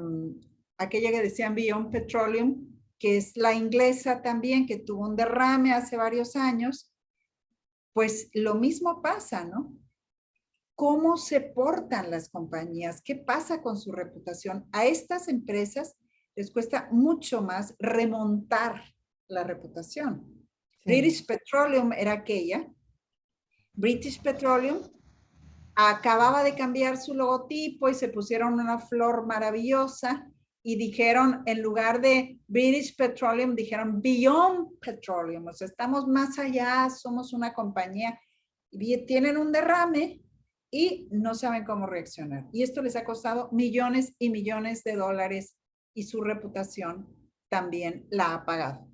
aquella que decían Beyond Petroleum, que es la inglesa también, que tuvo un derrame hace varios años, pues lo mismo pasa, ¿no? ¿Cómo se portan las compañías? ¿Qué pasa con su reputación? A estas empresas les cuesta mucho más remontar la reputación. Sí. British Petroleum era aquella. British Petroleum acababa de cambiar su logotipo y se pusieron una flor maravillosa y dijeron, en lugar de British Petroleum, dijeron Beyond Petroleum. O sea, estamos más allá, somos una compañía. Y tienen un derrame y no saben cómo reaccionar. Y esto les ha costado millones y millones de dólares y su reputación también la ha pagado.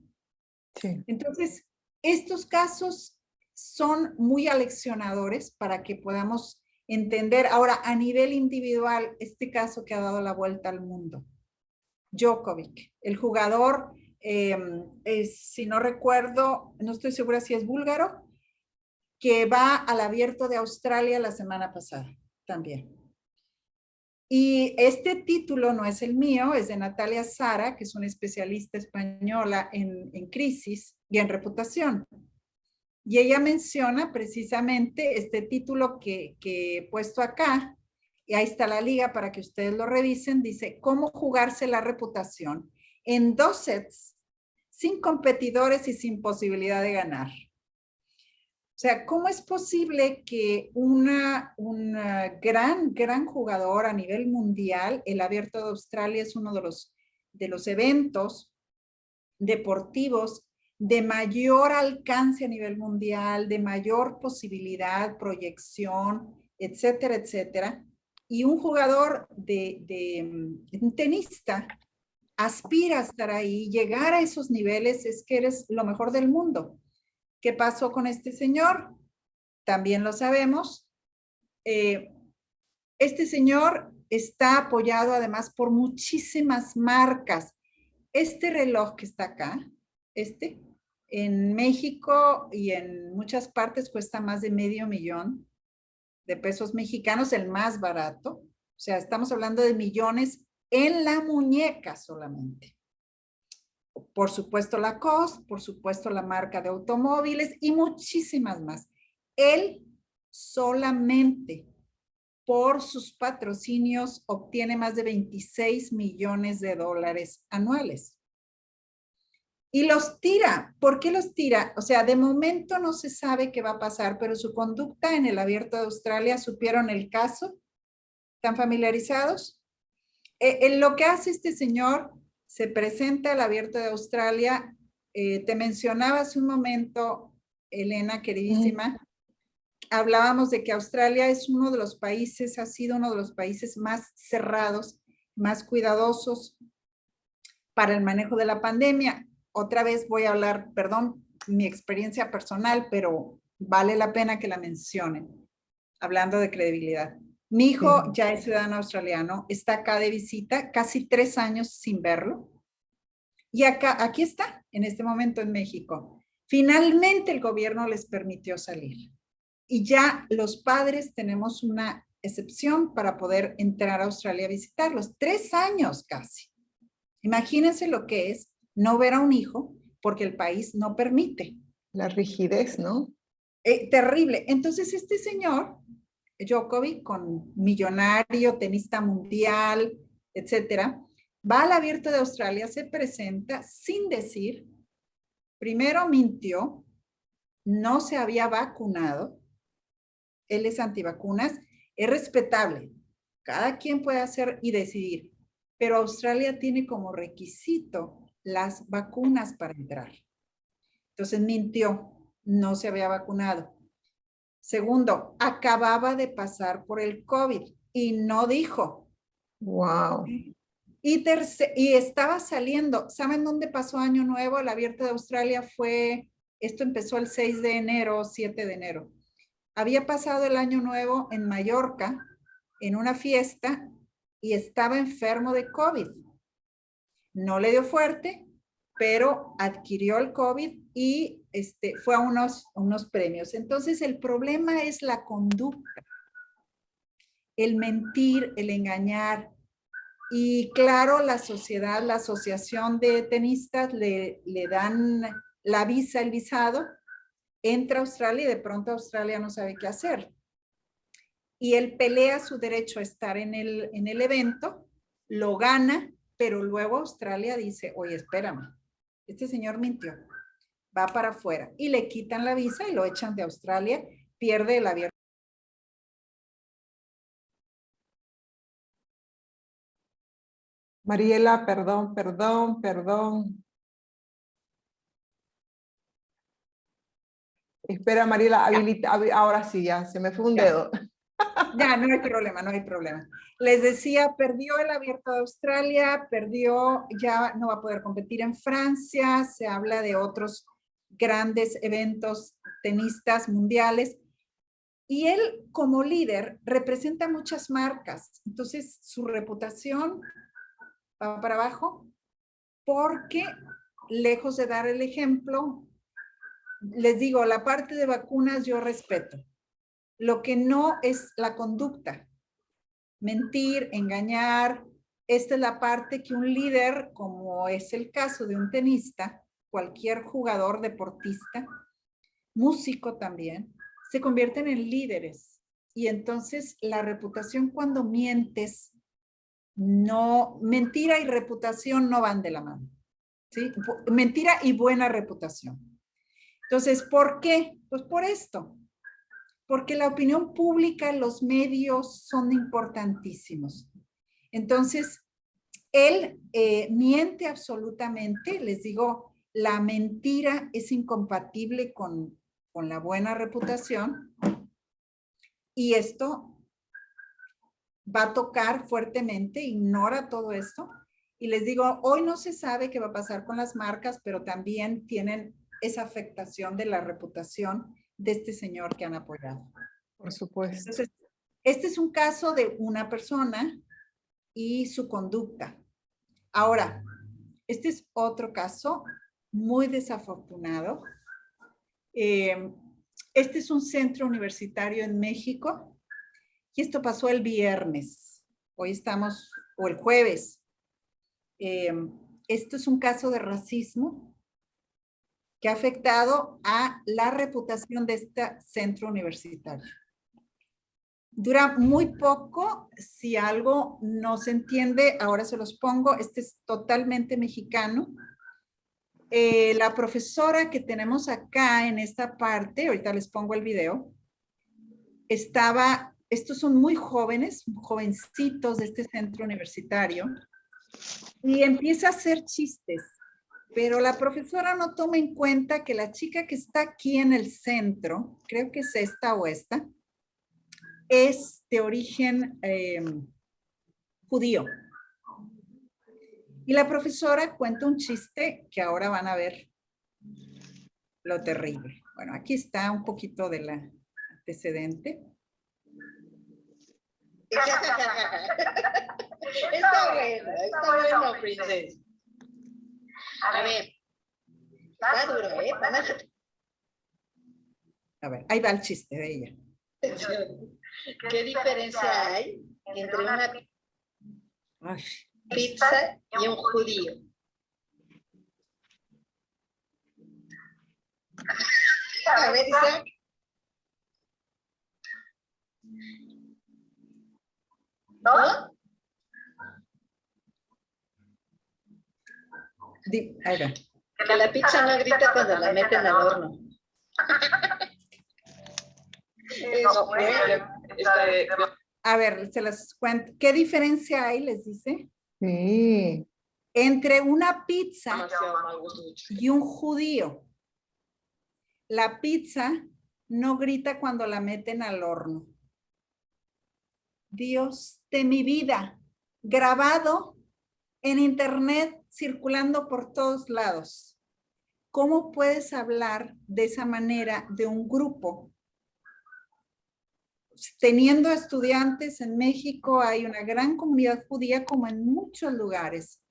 Sí. Entonces, estos casos son muy aleccionadores para que podamos entender. Ahora, a nivel individual, este caso que ha dado la vuelta al mundo. Djokovic, el jugador, si no recuerdo, no estoy segura si es búlgaro, que va al Abierto de Australia la semana pasada también. Y este título no es el mío, es de Natalia Sara, que es una especialista española en crisis y en reputación. Y ella menciona precisamente este título que he puesto acá, y ahí está la liga para que ustedes lo revisen, dice, ¿cómo jugarse la reputación en 2 sets, sin competidores y sin posibilidad de ganar? O sea, ¿cómo es posible que un gran jugador a nivel mundial, el Abierto de Australia es uno de los de los eventos deportivos de mayor alcance a nivel mundial, de mayor posibilidad, proyección, etcétera, etcétera. Y un jugador un tenista aspira a estar ahí, llegar a esos niveles, es que eres lo mejor del mundo. ¿Qué pasó con este señor? También lo sabemos. Este señor está apoyado además por muchísimas marcas. Este reloj que está acá, en México y en muchas partes cuesta más de $500,000 de pesos mexicanos, el más barato. O sea, estamos hablando de millones en la muñeca solamente. Por supuesto Lacoste, por supuesto la marca de automóviles y muchísimas más. Él solamente por sus patrocinios obtiene más de $26 millones anuales. Y los tira. ¿Por qué los tira? O sea, de momento no se sabe qué va a pasar, pero su conducta en el Abierto de Australia, ¿supieron el caso? ¿Están familiarizados? Lo que hace este señor, se presenta al Abierto de Australia. Te mencionaba hace un momento, Elena, queridísima, hablábamos de que Australia es uno de los países, ha sido uno de los países más cerrados, más cuidadosos para el manejo de la pandemia. Otra vez voy a hablar, perdón, mi experiencia personal, pero vale la pena que la mencionen, hablando de credibilidad. Mi hijo ya es ciudadano australiano, está acá de visita, casi 3 años sin verlo. Y aquí está, en este momento en México. Finalmente el gobierno les permitió salir. Y ya los padres tenemos una excepción para poder entrar a Australia a visitarlos. 3 años casi. Imagínense lo que es no ver a un hijo porque el país no permite. La rigidez, ¿no? Terrible. Entonces este señor, Djokovic, con millonario, tenista mundial, etcétera, va al Abierto de Australia, se presenta sin decir, primero mintió, no se había vacunado, él es antivacunas, es respetable, cada quien puede hacer y decidir, pero Australia tiene como requisito las vacunas para entrar. Entonces mintió, no se había vacunado. Segundo, acababa de pasar por el COVID y no dijo. Wow. Y estaba saliendo. ¿Saben dónde pasó Año Nuevo? El Abierto de Australia esto empezó el 6 de enero, 7 de enero. Había pasado el Año Nuevo en Mallorca, en una fiesta, y estaba enfermo de COVID. No le dio fuerte, pero adquirió el COVID y fue a unos premios. Entonces, el problema es la conducta, el mentir, el engañar. Y claro, la sociedad, la asociación de tenistas le dan la visa, el visado, entra a Australia y de pronto Australia no sabe qué hacer. Y él pelea su derecho a estar en el evento, lo gana, pero luego Australia dice, oye, espérame, este señor mintió, va para afuera. Y le quitan la visa y lo echan de Australia, pierde el abierto. Mariela, perdón. Espera, Mariela, ahora sí, ya, se me fue un dedo. Ya, no hay problema, no hay problema. Les decía, perdió el Abierto de Australia, ya no va a poder competir en Francia, se habla de otros grandes eventos tenistas mundiales. Y él, como líder, representa muchas marcas. Entonces, su reputación va para abajo porque, lejos de dar el ejemplo, les digo, la parte de vacunas yo respeto. Lo que no es la conducta. Mentir, engañar. Esta es la parte que un líder, como es el caso de un tenista, cualquier jugador, deportista, músico también, se convierten en líderes. Y entonces la reputación cuando mientes, mentira y reputación no van de la mano. ¿Sí? Mentira y buena reputación. Entonces, ¿por qué? Pues por esto. Porque la opinión pública, los medios son importantísimos. Entonces, Él miente absolutamente, les digo, la mentira es incompatible con la buena reputación y esto va a tocar fuertemente, ignora todo esto. Y les digo, hoy no se sabe qué va a pasar con las marcas, pero también tienen esa afectación de la reputación de este señor que han apoyado. Por supuesto. Entonces, este es un caso de una persona y su conducta. Ahora, este es otro caso muy desafortunado. Este es un centro universitario en México y esto pasó el viernes. Hoy estamos, o el jueves. Esto es un caso de racismo que ha afectado a la reputación de este centro universitario. Dura muy poco, si algo no se entiende, ahora se los pongo, este es totalmente mexicano. La profesora que tenemos acá en esta parte, ahorita les pongo el video, estos son muy jóvenes, jovencitos de este centro universitario, y empieza a hacer chistes, pero la profesora no toma en cuenta que la chica que está aquí en el centro, creo que es esta o esta, es de origen judío. Y la profesora cuenta un chiste que ahora van a ver lo terrible. Bueno, aquí está un poquito del antecedente. Está bueno, princesa. A ver, está duro, ¿eh? A ver, ahí va el chiste de ella. ¿Qué diferencia hay entre una Ay, pizza y un judío? A ver, Isaac. ¿No? ahí va. Que la pizza no grita cuando la meten al horno. Eso fue. A ver, se las cuento. ¿Qué diferencia hay, les dice, Sí. entre una pizza y un judío? La pizza no grita cuando la meten al horno. Dios de mi vida, grabado en internet, circulando por todos lados. ¿Cómo puedes hablar de esa manera de un grupo? Teniendo estudiantes en México, hay una gran comunidad judía como en muchos lugares.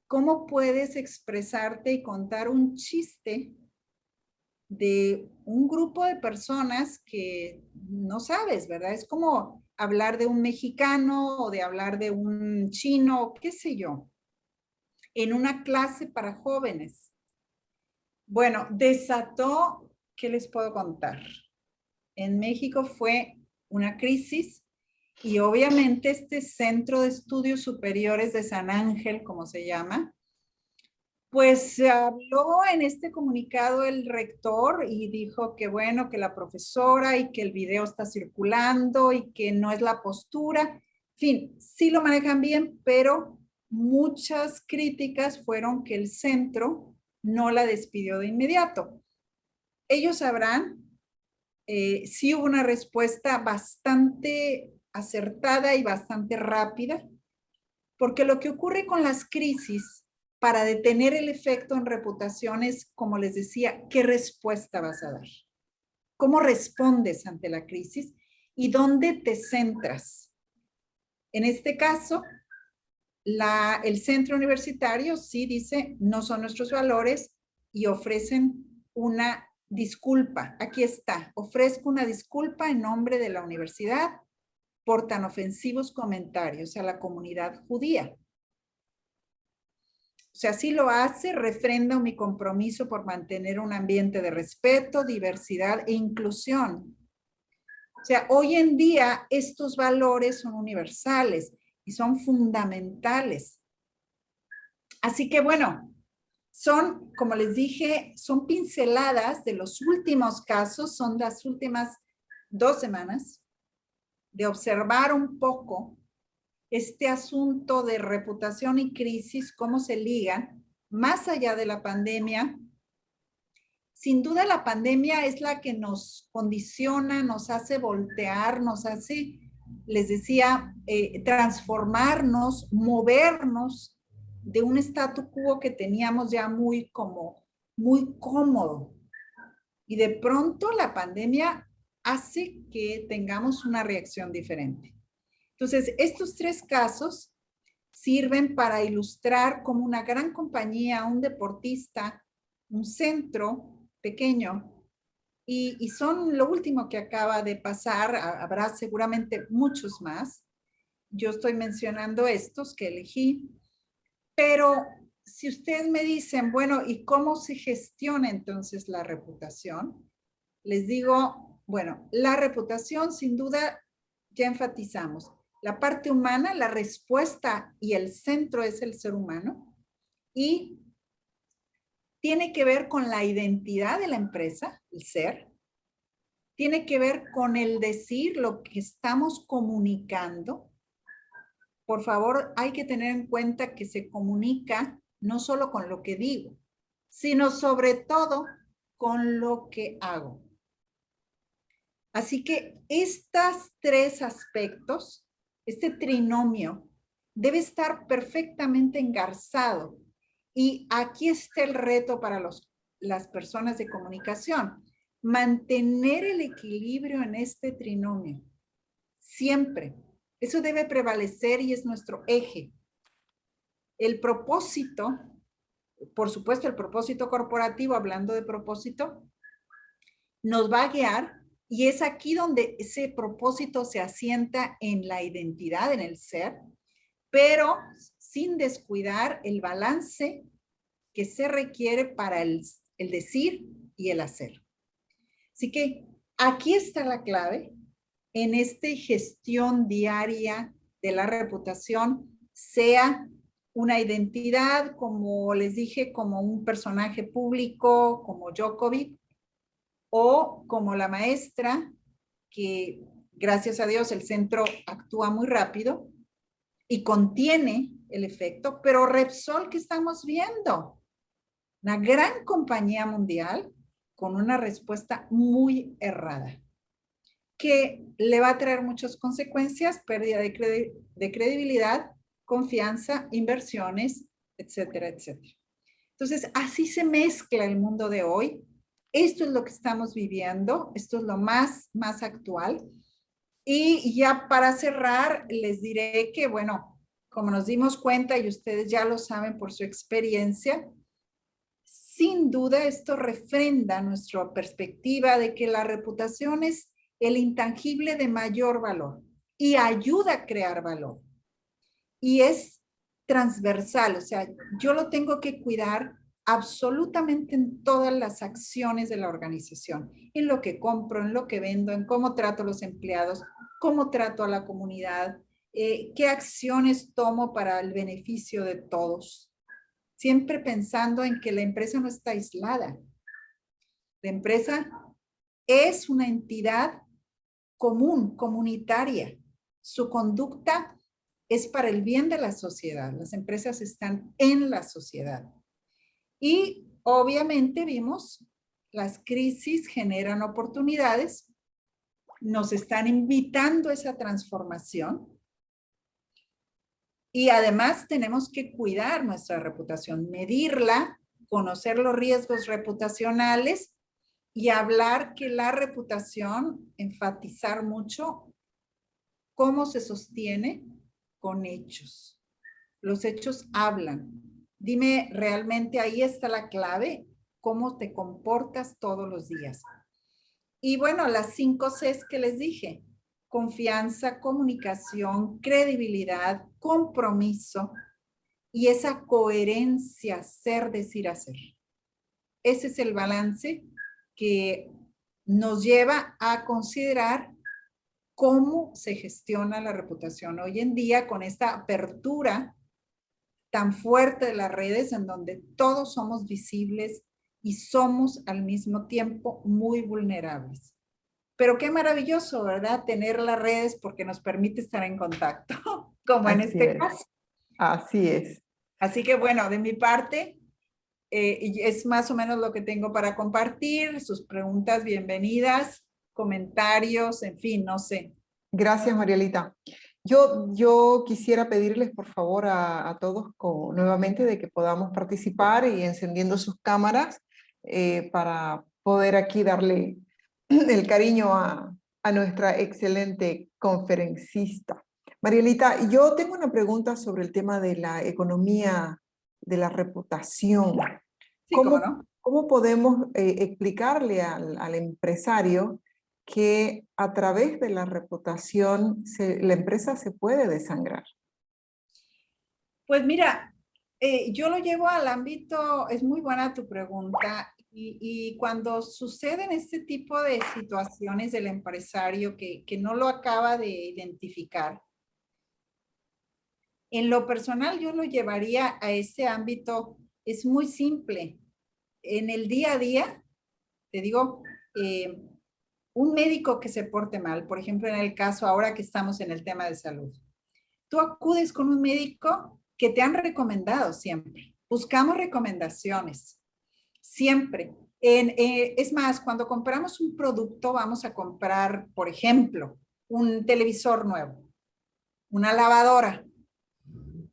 ¿Cómo puedes expresarte y contar un chiste de un grupo de personas que no sabes, ¿verdad? Es como hablar de un mexicano o de hablar de un chino, qué sé yo, en una clase para jóvenes. Bueno, desató, ¿qué les puedo contar? En México fue una crisis y obviamente este Centro de Estudios Superiores de San Ángel, como se llama, pues habló en este comunicado el rector y dijo que bueno, que la profesora y que el video está circulando y que no es la postura. En fin, sí lo manejan bien, pero muchas críticas fueron que el centro no la despidió de inmediato. Ellos sabrán, sí hubo una respuesta bastante acertada y bastante rápida, porque lo que ocurre con las crisis para detener el efecto en reputaciones, como les decía, ¿qué respuesta vas a dar? ¿Cómo respondes ante la crisis? ¿Y dónde te centras? En este caso, el centro universitario sí dice, no son nuestros valores y ofrecen una disculpa. Aquí está, ofrezco una disculpa en nombre de la universidad por tan ofensivos comentarios a la comunidad judía. O sea, si lo hace, refrenda mi compromiso por mantener un ambiente de respeto, diversidad e inclusión. O sea, hoy en día estos valores son universales y son fundamentales. Así que bueno, son, como les dije, son pinceladas de los últimos casos, son las últimas 2 semanas de observar un poco este asunto de reputación y crisis, cómo se ligan, más allá de la pandemia. Sin duda la pandemia es la que nos condiciona, nos hace voltear, nos hace, les decía, transformarnos, movernos de un statu quo que teníamos ya muy cómodo. Y de pronto la pandemia hace que tengamos una reacción diferente. Entonces, estos 3 casos sirven para ilustrar cómo una gran compañía, un deportista, un centro pequeño, y son lo último que acaba de pasar, habrá seguramente muchos más. Yo estoy mencionando estos que elegí, pero si ustedes me dicen, bueno, ¿y cómo se gestiona entonces la reputación? Les digo, bueno, la reputación sin duda ya enfatizamos. La parte humana, la respuesta y el centro es el ser humano y tiene que ver con la identidad de la empresa, el ser. Tiene que ver con el decir lo que estamos comunicando. Por favor, hay que tener en cuenta que se comunica no solo con lo que digo, sino sobre todo con lo que hago. Así que estos 3 aspectos, este trinomio, debe estar perfectamente engarzado. Y aquí está el reto para las personas de comunicación. Mantener el equilibrio en este trinomio. Siempre. Eso debe prevalecer y es nuestro eje. El propósito, por supuesto, el propósito corporativo, hablando de propósito, nos va a guiar. Y es aquí donde ese propósito se asienta en la identidad, en el ser, pero sin descuidar el balance que se requiere para el decir y el hacer. Así que aquí está la clave en esta gestión diaria de la reputación, sea una identidad, como les dije, como un personaje público, como Djokovic, o como la maestra, que gracias a Dios el centro actúa muy rápido y contiene el efecto, pero Repsol, ¿qué estamos viendo? Una gran compañía mundial con una respuesta muy errada, que le va a traer muchas consecuencias, pérdida de credibilidad, confianza, inversiones, etcétera, etcétera. Entonces, así se mezcla el mundo de hoy. Esto es lo que estamos viviendo, esto es lo más actual. Y ya para cerrar, les diré que, bueno, como nos dimos cuenta y ustedes ya lo saben por su experiencia, sin duda esto refrenda nuestra perspectiva de que la reputación es el intangible de mayor valor y ayuda a crear valor. Y es transversal, o sea, yo lo tengo que cuidar absolutamente en todas las acciones de la organización, en lo que compro, en lo que vendo, en cómo trato a los empleados, cómo trato a la comunidad, qué acciones tomo para el beneficio de todos. Siempre pensando en que la empresa no está aislada. La empresa es una entidad común, comunitaria. Su conducta es para el bien de la sociedad. Las empresas están en la sociedad. Y obviamente vimos, las crisis generan oportunidades, nos están invitando a esa transformación y además tenemos que cuidar nuestra reputación, medirla, conocer los riesgos reputacionales y hablar que la reputación, enfatizar mucho cómo se sostiene con hechos. Los hechos hablan. Dime, realmente ahí está la clave, cómo te comportas todos los días. Y bueno, las 5 Cs que les dije, confianza, comunicación, credibilidad, compromiso y esa coherencia, ser, decir, hacer. Ese es el balance que nos lleva a considerar cómo se gestiona la reputación hoy en día con esta apertura tan fuerte de las redes en donde todos somos visibles y somos al mismo tiempo muy vulnerables. Pero qué maravilloso, ¿verdad? Tener las redes porque nos permite estar en contacto. como en Así este es. caso. Así es. Así que bueno, de mi parte, es más o menos lo que tengo para compartir. Sus preguntas, bienvenidas, comentarios, en fin, no sé. Gracias, Marielita. Yo quisiera pedirles, por favor, a todos nuevamente de que podamos participar y encendiendo sus cámaras para poder aquí darle el cariño a nuestra excelente conferencista. Marielita, yo tengo una pregunta sobre el tema de la economía de la reputación. Sí, cómo no. ¿Cómo podemos explicarle al empresario que a través de la reputación la empresa se puede desangrar? Pues mira, yo lo llevo al ámbito, es muy buena tu pregunta, y cuando suceden este tipo de situaciones del empresario que no lo acaba de identificar, en lo personal yo lo llevaría a ese ámbito, es muy simple. En el día a día, te digo, un médico que se porte mal, por ejemplo, en el caso ahora que estamos en el tema de salud, tú acudes con un médico que te han recomendado siempre. Buscamos recomendaciones, siempre. Es más, cuando compramos un producto, vamos a comprar, por ejemplo, un televisor nuevo, una lavadora.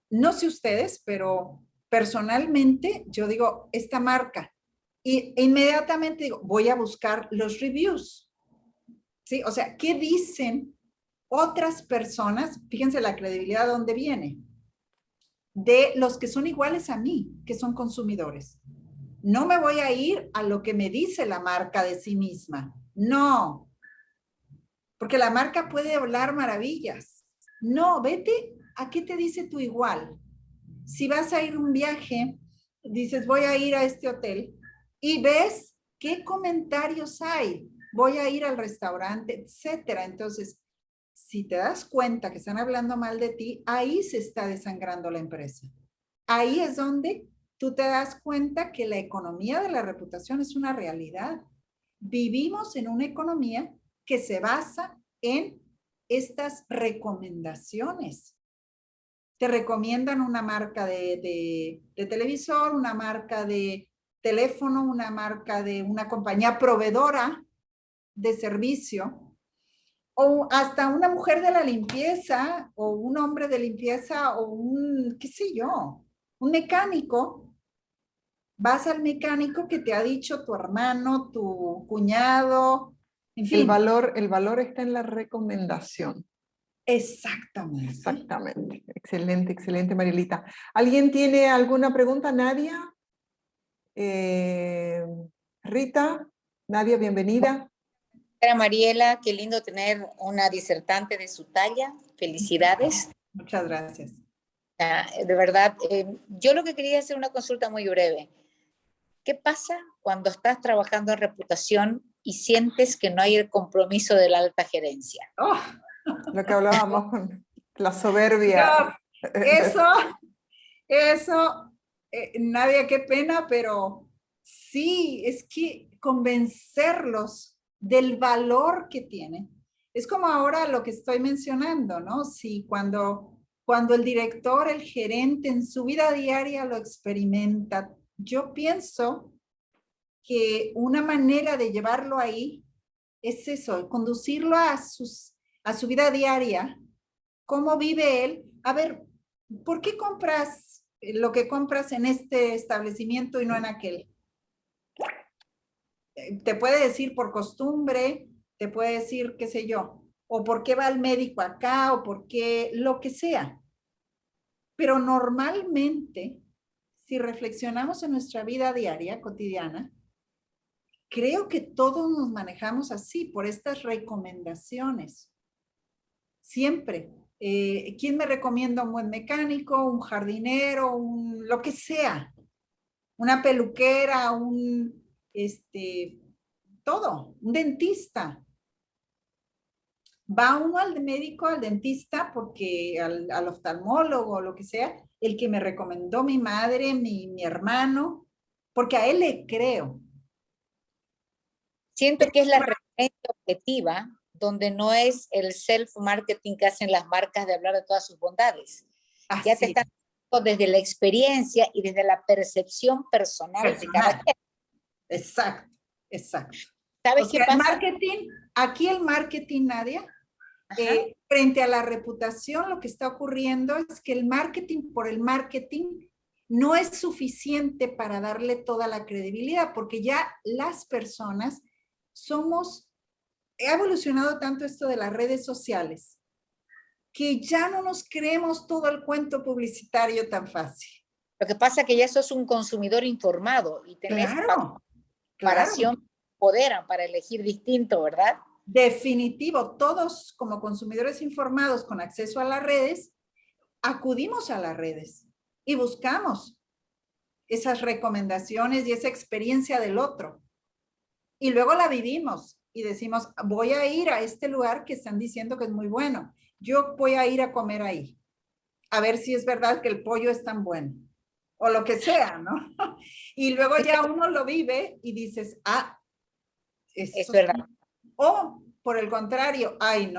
No sé ustedes, pero personalmente yo digo, esta marca, y inmediatamente digo, voy a buscar los reviews. ¿Sí? O sea, ¿qué dicen otras personas? Fíjense la credibilidad de dónde viene. De los que son iguales a mí, que son consumidores. No me voy a ir a lo que me dice la marca de sí misma. No. Porque la marca puede hablar maravillas. No, vete a qué te dice tu igual. Si vas a ir a un viaje, dices, voy a ir a este hotel y ves qué comentarios hay. Voy a ir al restaurante, etcétera. Entonces, si te das cuenta que están hablando mal de ti, ahí se está desangrando la empresa. Ahí es donde tú te das cuenta que la economía de la reputación es una realidad. Vivimos en una economía que se basa en estas recomendaciones. Te recomiendan una marca de televisor, una marca de teléfono, una marca de una compañía proveedora de servicio, o hasta una mujer de la limpieza, o un hombre de limpieza, o un, qué sé yo, un mecánico. Vas al mecánico que te ha dicho tu hermano, tu cuñado, en fin. El valor está en la recomendación. Exactamente. Exactamente. Excelente, excelente, Marielita. ¿Alguien tiene alguna pregunta? ¿Nadia? Rita, Nadia, bienvenida. Mariela, qué lindo tener una disertante de su talla. Felicidades. Muchas gracias. De verdad, yo lo que quería hacer una consulta muy breve. ¿Qué pasa cuando estás trabajando en reputación y sientes que no hay el compromiso de la alta gerencia? Oh. Lo que hablábamos con la soberbia. Eso, Nadia, qué pena, pero sí, es que convencerlos del valor que tienen. Es como ahora lo que estoy mencionando, ¿no? Sí, cuando el director, el gerente en su vida diaria lo experimenta, yo pienso que una manera de llevarlo ahí es eso, conducirlo a su vida diaria, cómo vive él. A ver, ¿por qué compras lo que compras en este establecimiento y no en aquel? Te puede decir por costumbre, te puede decir, qué sé yo, o por qué va el médico acá, o por qué, lo que sea. Pero normalmente, si reflexionamos en nuestra vida diaria, cotidiana, creo que todos nos manejamos así, por estas recomendaciones. Siempre. ¿Quién me recomienda un buen mecánico, un jardinero, lo que sea? Una peluquera, todo, un dentista. Va uno al médico, al dentista, porque al oftalmólogo, lo que sea, el que me recomendó mi madre, mi hermano, porque a él le creo. Siento que es la referencia objetiva donde no es el self-marketing que hacen las marcas de hablar de todas sus bondades. Ya te Así están desde la experiencia y desde la percepción personal de cada quien. Exacto, exacto. ¿Sabes O qué sea, el pasa? marketing, aquí el marketing, Nadia, frente a la reputación, lo que está ocurriendo es que el marketing por el marketing no es suficiente para darle toda la credibilidad, porque ya las personas ha evolucionado tanto esto de las redes sociales, que ya no nos creemos todo el cuento publicitario tan fácil. Lo que pasa es que ya sos un consumidor informado y tenés Claro, comparación, poderan para elegir distinto, ¿verdad? Definitivo, todos como consumidores informados con acceso a las redes, acudimos a las redes y buscamos esas recomendaciones y esa experiencia del otro. Y luego la vivimos y decimos, voy a ir a este lugar que están diciendo que es muy bueno. Yo voy a ir a comer ahí, a ver si es verdad que el pollo es tan bueno. O lo que sea, ¿no? Y luego ya uno lo vive y dices, es verdad. O por el contrario, ay,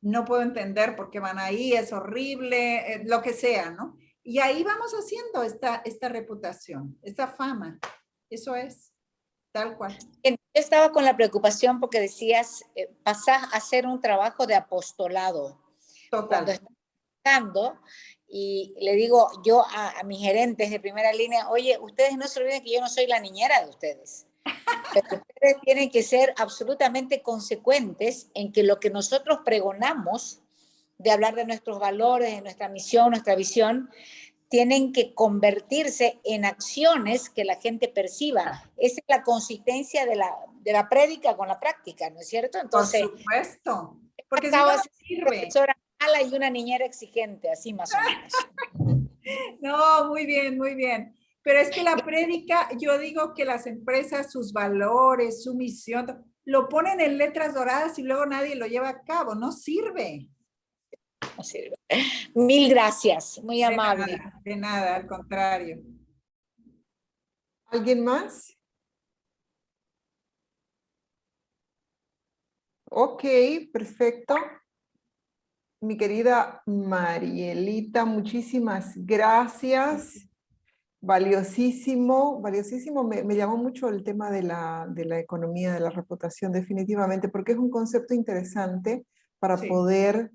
no puedo entender por qué van ahí, es horrible, lo que sea, ¿no? Y ahí vamos haciendo esta reputación, esta fama. Eso es, tal cual. Yo estaba con la preocupación porque decías, pasás a hacer un trabajo de apostolado. Total. Cuando estás trabajando, y le digo yo a mis gerentes de primera línea, oye, ustedes no se olviden que yo no soy la niñera de ustedes. Pero ustedes tienen que ser absolutamente consecuentes en que lo que nosotros pregonamos, de hablar de nuestros valores, de nuestra misión, nuestra visión, tienen que convertirse en acciones que la gente perciba. Esa es la consistencia de la prédica con la práctica, ¿no es cierto? Entonces, por supuesto, porque si no, no sirve. Una profesora mala y una niñera exigente, así más o menos. No, muy bien, muy bien. Pero es que la prédica, yo digo que las empresas, sus valores, su misión, lo ponen en letras doradas y luego nadie lo lleva a cabo. No sirve. No sirve. Mil gracias, muy amable. De nada, al contrario. ¿Alguien más? Ok, perfecto. Mi querida Marielita, muchísimas gracias. Valiosísimo, valiosísimo. Me llamó mucho el tema de la economía, de la reputación, definitivamente, porque es un concepto interesante para poder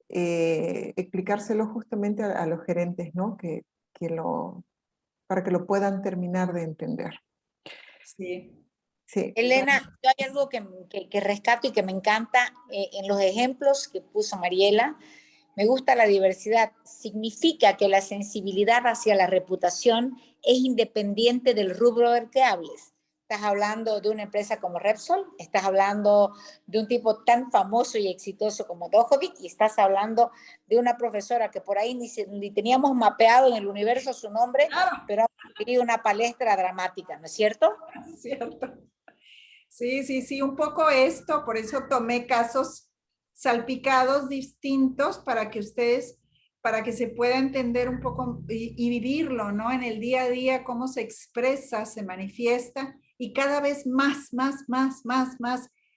explicárselo justamente a los gerentes, ¿no? Para que lo puedan terminar de entender. Sí. Sí. Elena, yo hay algo que rescato y que me encanta en los ejemplos que puso Mariela. Me gusta la diversidad. Significa que la sensibilidad hacia la reputación es independiente del rubro del que hables. Estás hablando de una empresa como Repsol, estás hablando de un tipo tan famoso y exitoso como Dojovic, y estás hablando de una profesora que por ahí ni teníamos mapeado en el universo su nombre, pero ha tenido una palestra dramática, ¿no es cierto? Cierto. Sí, un poco esto, por eso tomé casos salpicados distintos para que se pueda entender un poco y vivirlo, ¿no? En el día a día, cómo se expresa, se manifiesta y cada vez más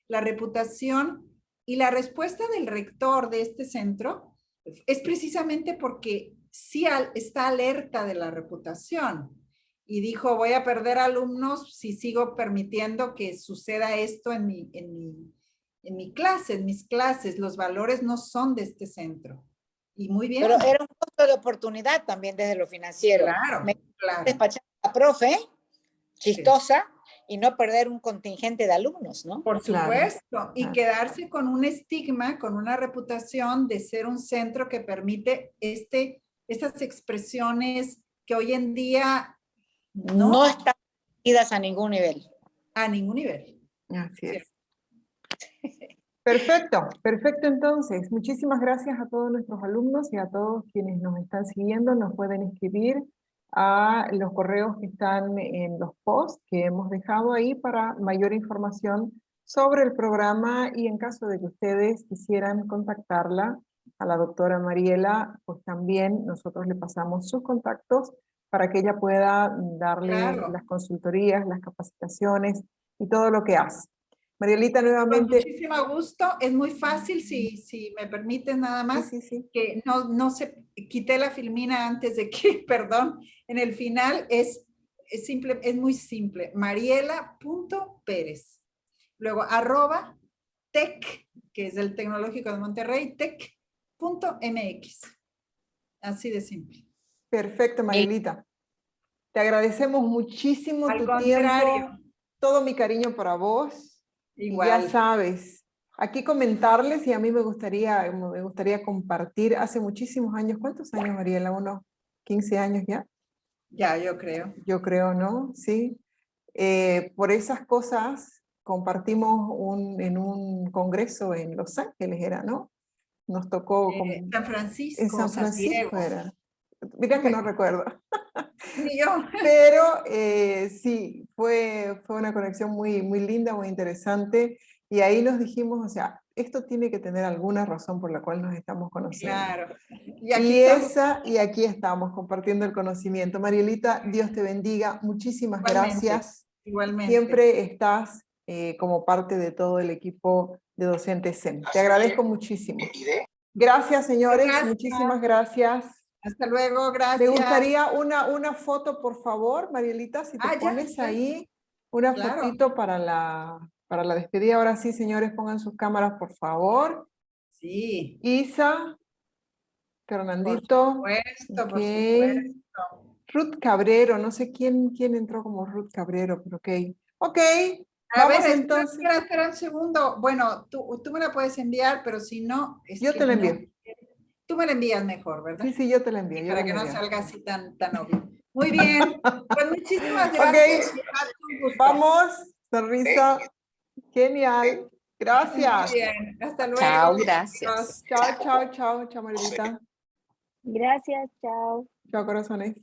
la reputación y la respuesta del rector de este centro es precisamente porque sí está alerta de la reputación. Y dijo, voy a perder alumnos si sigo permitiendo que suceda esto en mi clase, en mis clases. Los valores no son de este centro. Y muy bien. Pero era un costo de oportunidad también desde lo financiero. Claro, claro. Despachar a la profe, chistosa, y no perder un contingente de alumnos, ¿no? Por supuesto. Y quedarse con un estigma, con una reputación de ser un centro que permite estas expresiones que hoy en día no están medidas a ningún nivel. A ningún nivel. Así es. Perfecto, perfecto entonces. Muchísimas gracias a todos nuestros alumnos y a todos quienes nos están siguiendo. Nos pueden escribir a los correos que están en los posts que hemos dejado ahí para mayor información sobre el programa, y en caso de que ustedes quisieran contactarla, a la doctora Mariela, pues también nosotros le pasamos sus contactos para que ella pueda darle las consultorías, las capacitaciones y todo lo que hace. Marielita, Con nuevamente. muchísimo gusto. Es muy fácil, si me permites nada más, Sí. que no se quité la filmina antes de que, perdón, en el final es simple, es muy simple. Mariela.Pérez. Luego @tec, que es el Tecnológico de Monterrey, tec.mx. Así de simple. Perfecto, Marielita. Te agradecemos muchísimo Al tu contrario. tiempo, todo mi cariño para vos. Igual. Y ya sabes, aquí comentarles, y a mí me gustaría compartir, hace muchísimos años, ¿cuántos años, Mariela? ¿Unos 15 años ya? Ya, yo creo. Yo creo, ¿no? Sí. Por esas cosas compartimos en un congreso en Los Ángeles, era, ¿no? Nos tocó San Francisco, en San Francisco Diego. era. Mira que no recuerdo. Ni yo. Pero sí, fue una conexión muy linda, muy interesante. Y ahí nos dijimos, o sea, esto tiene que tener alguna razón por la cual nos estamos conociendo. Claro. Y aquí aquí estamos compartiendo el conocimiento. Marielita, Dios te bendiga. Muchísimas Igualmente, gracias. igualmente. Siempre estás como parte de todo el equipo de Docentes SEM. Te agradezco muchísimo. Gracias, señores. Gracias. Muchísimas gracias. Hasta luego, gracias. Me gustaría una foto, por favor, Marielita, si te pones ya. ahí una Claro. fotito para la despedida. Ahora sí, señores, pongan sus cámaras, por favor. Sí. Isa, Fernandito. Por Ok. supuesto. Ruth Cabrero, no sé quién entró como Ruth Cabrero, pero ok. Ok, A vamos ver, entonces. espera un segundo. Bueno, tú me la puedes enviar, pero si no... Yo te la envío. Tú me la envías mejor, ¿verdad? Sí, yo te la envío. Para que no salga así tan obvio. Muy bien. Pues muchísimas gracias. Ok, Un gusto. vamos, sonrisa. Genial. Gracias. Muy bien. Hasta luego. Chao, gracias. Chao, Marielita. Gracias, chao. Chao, corazones.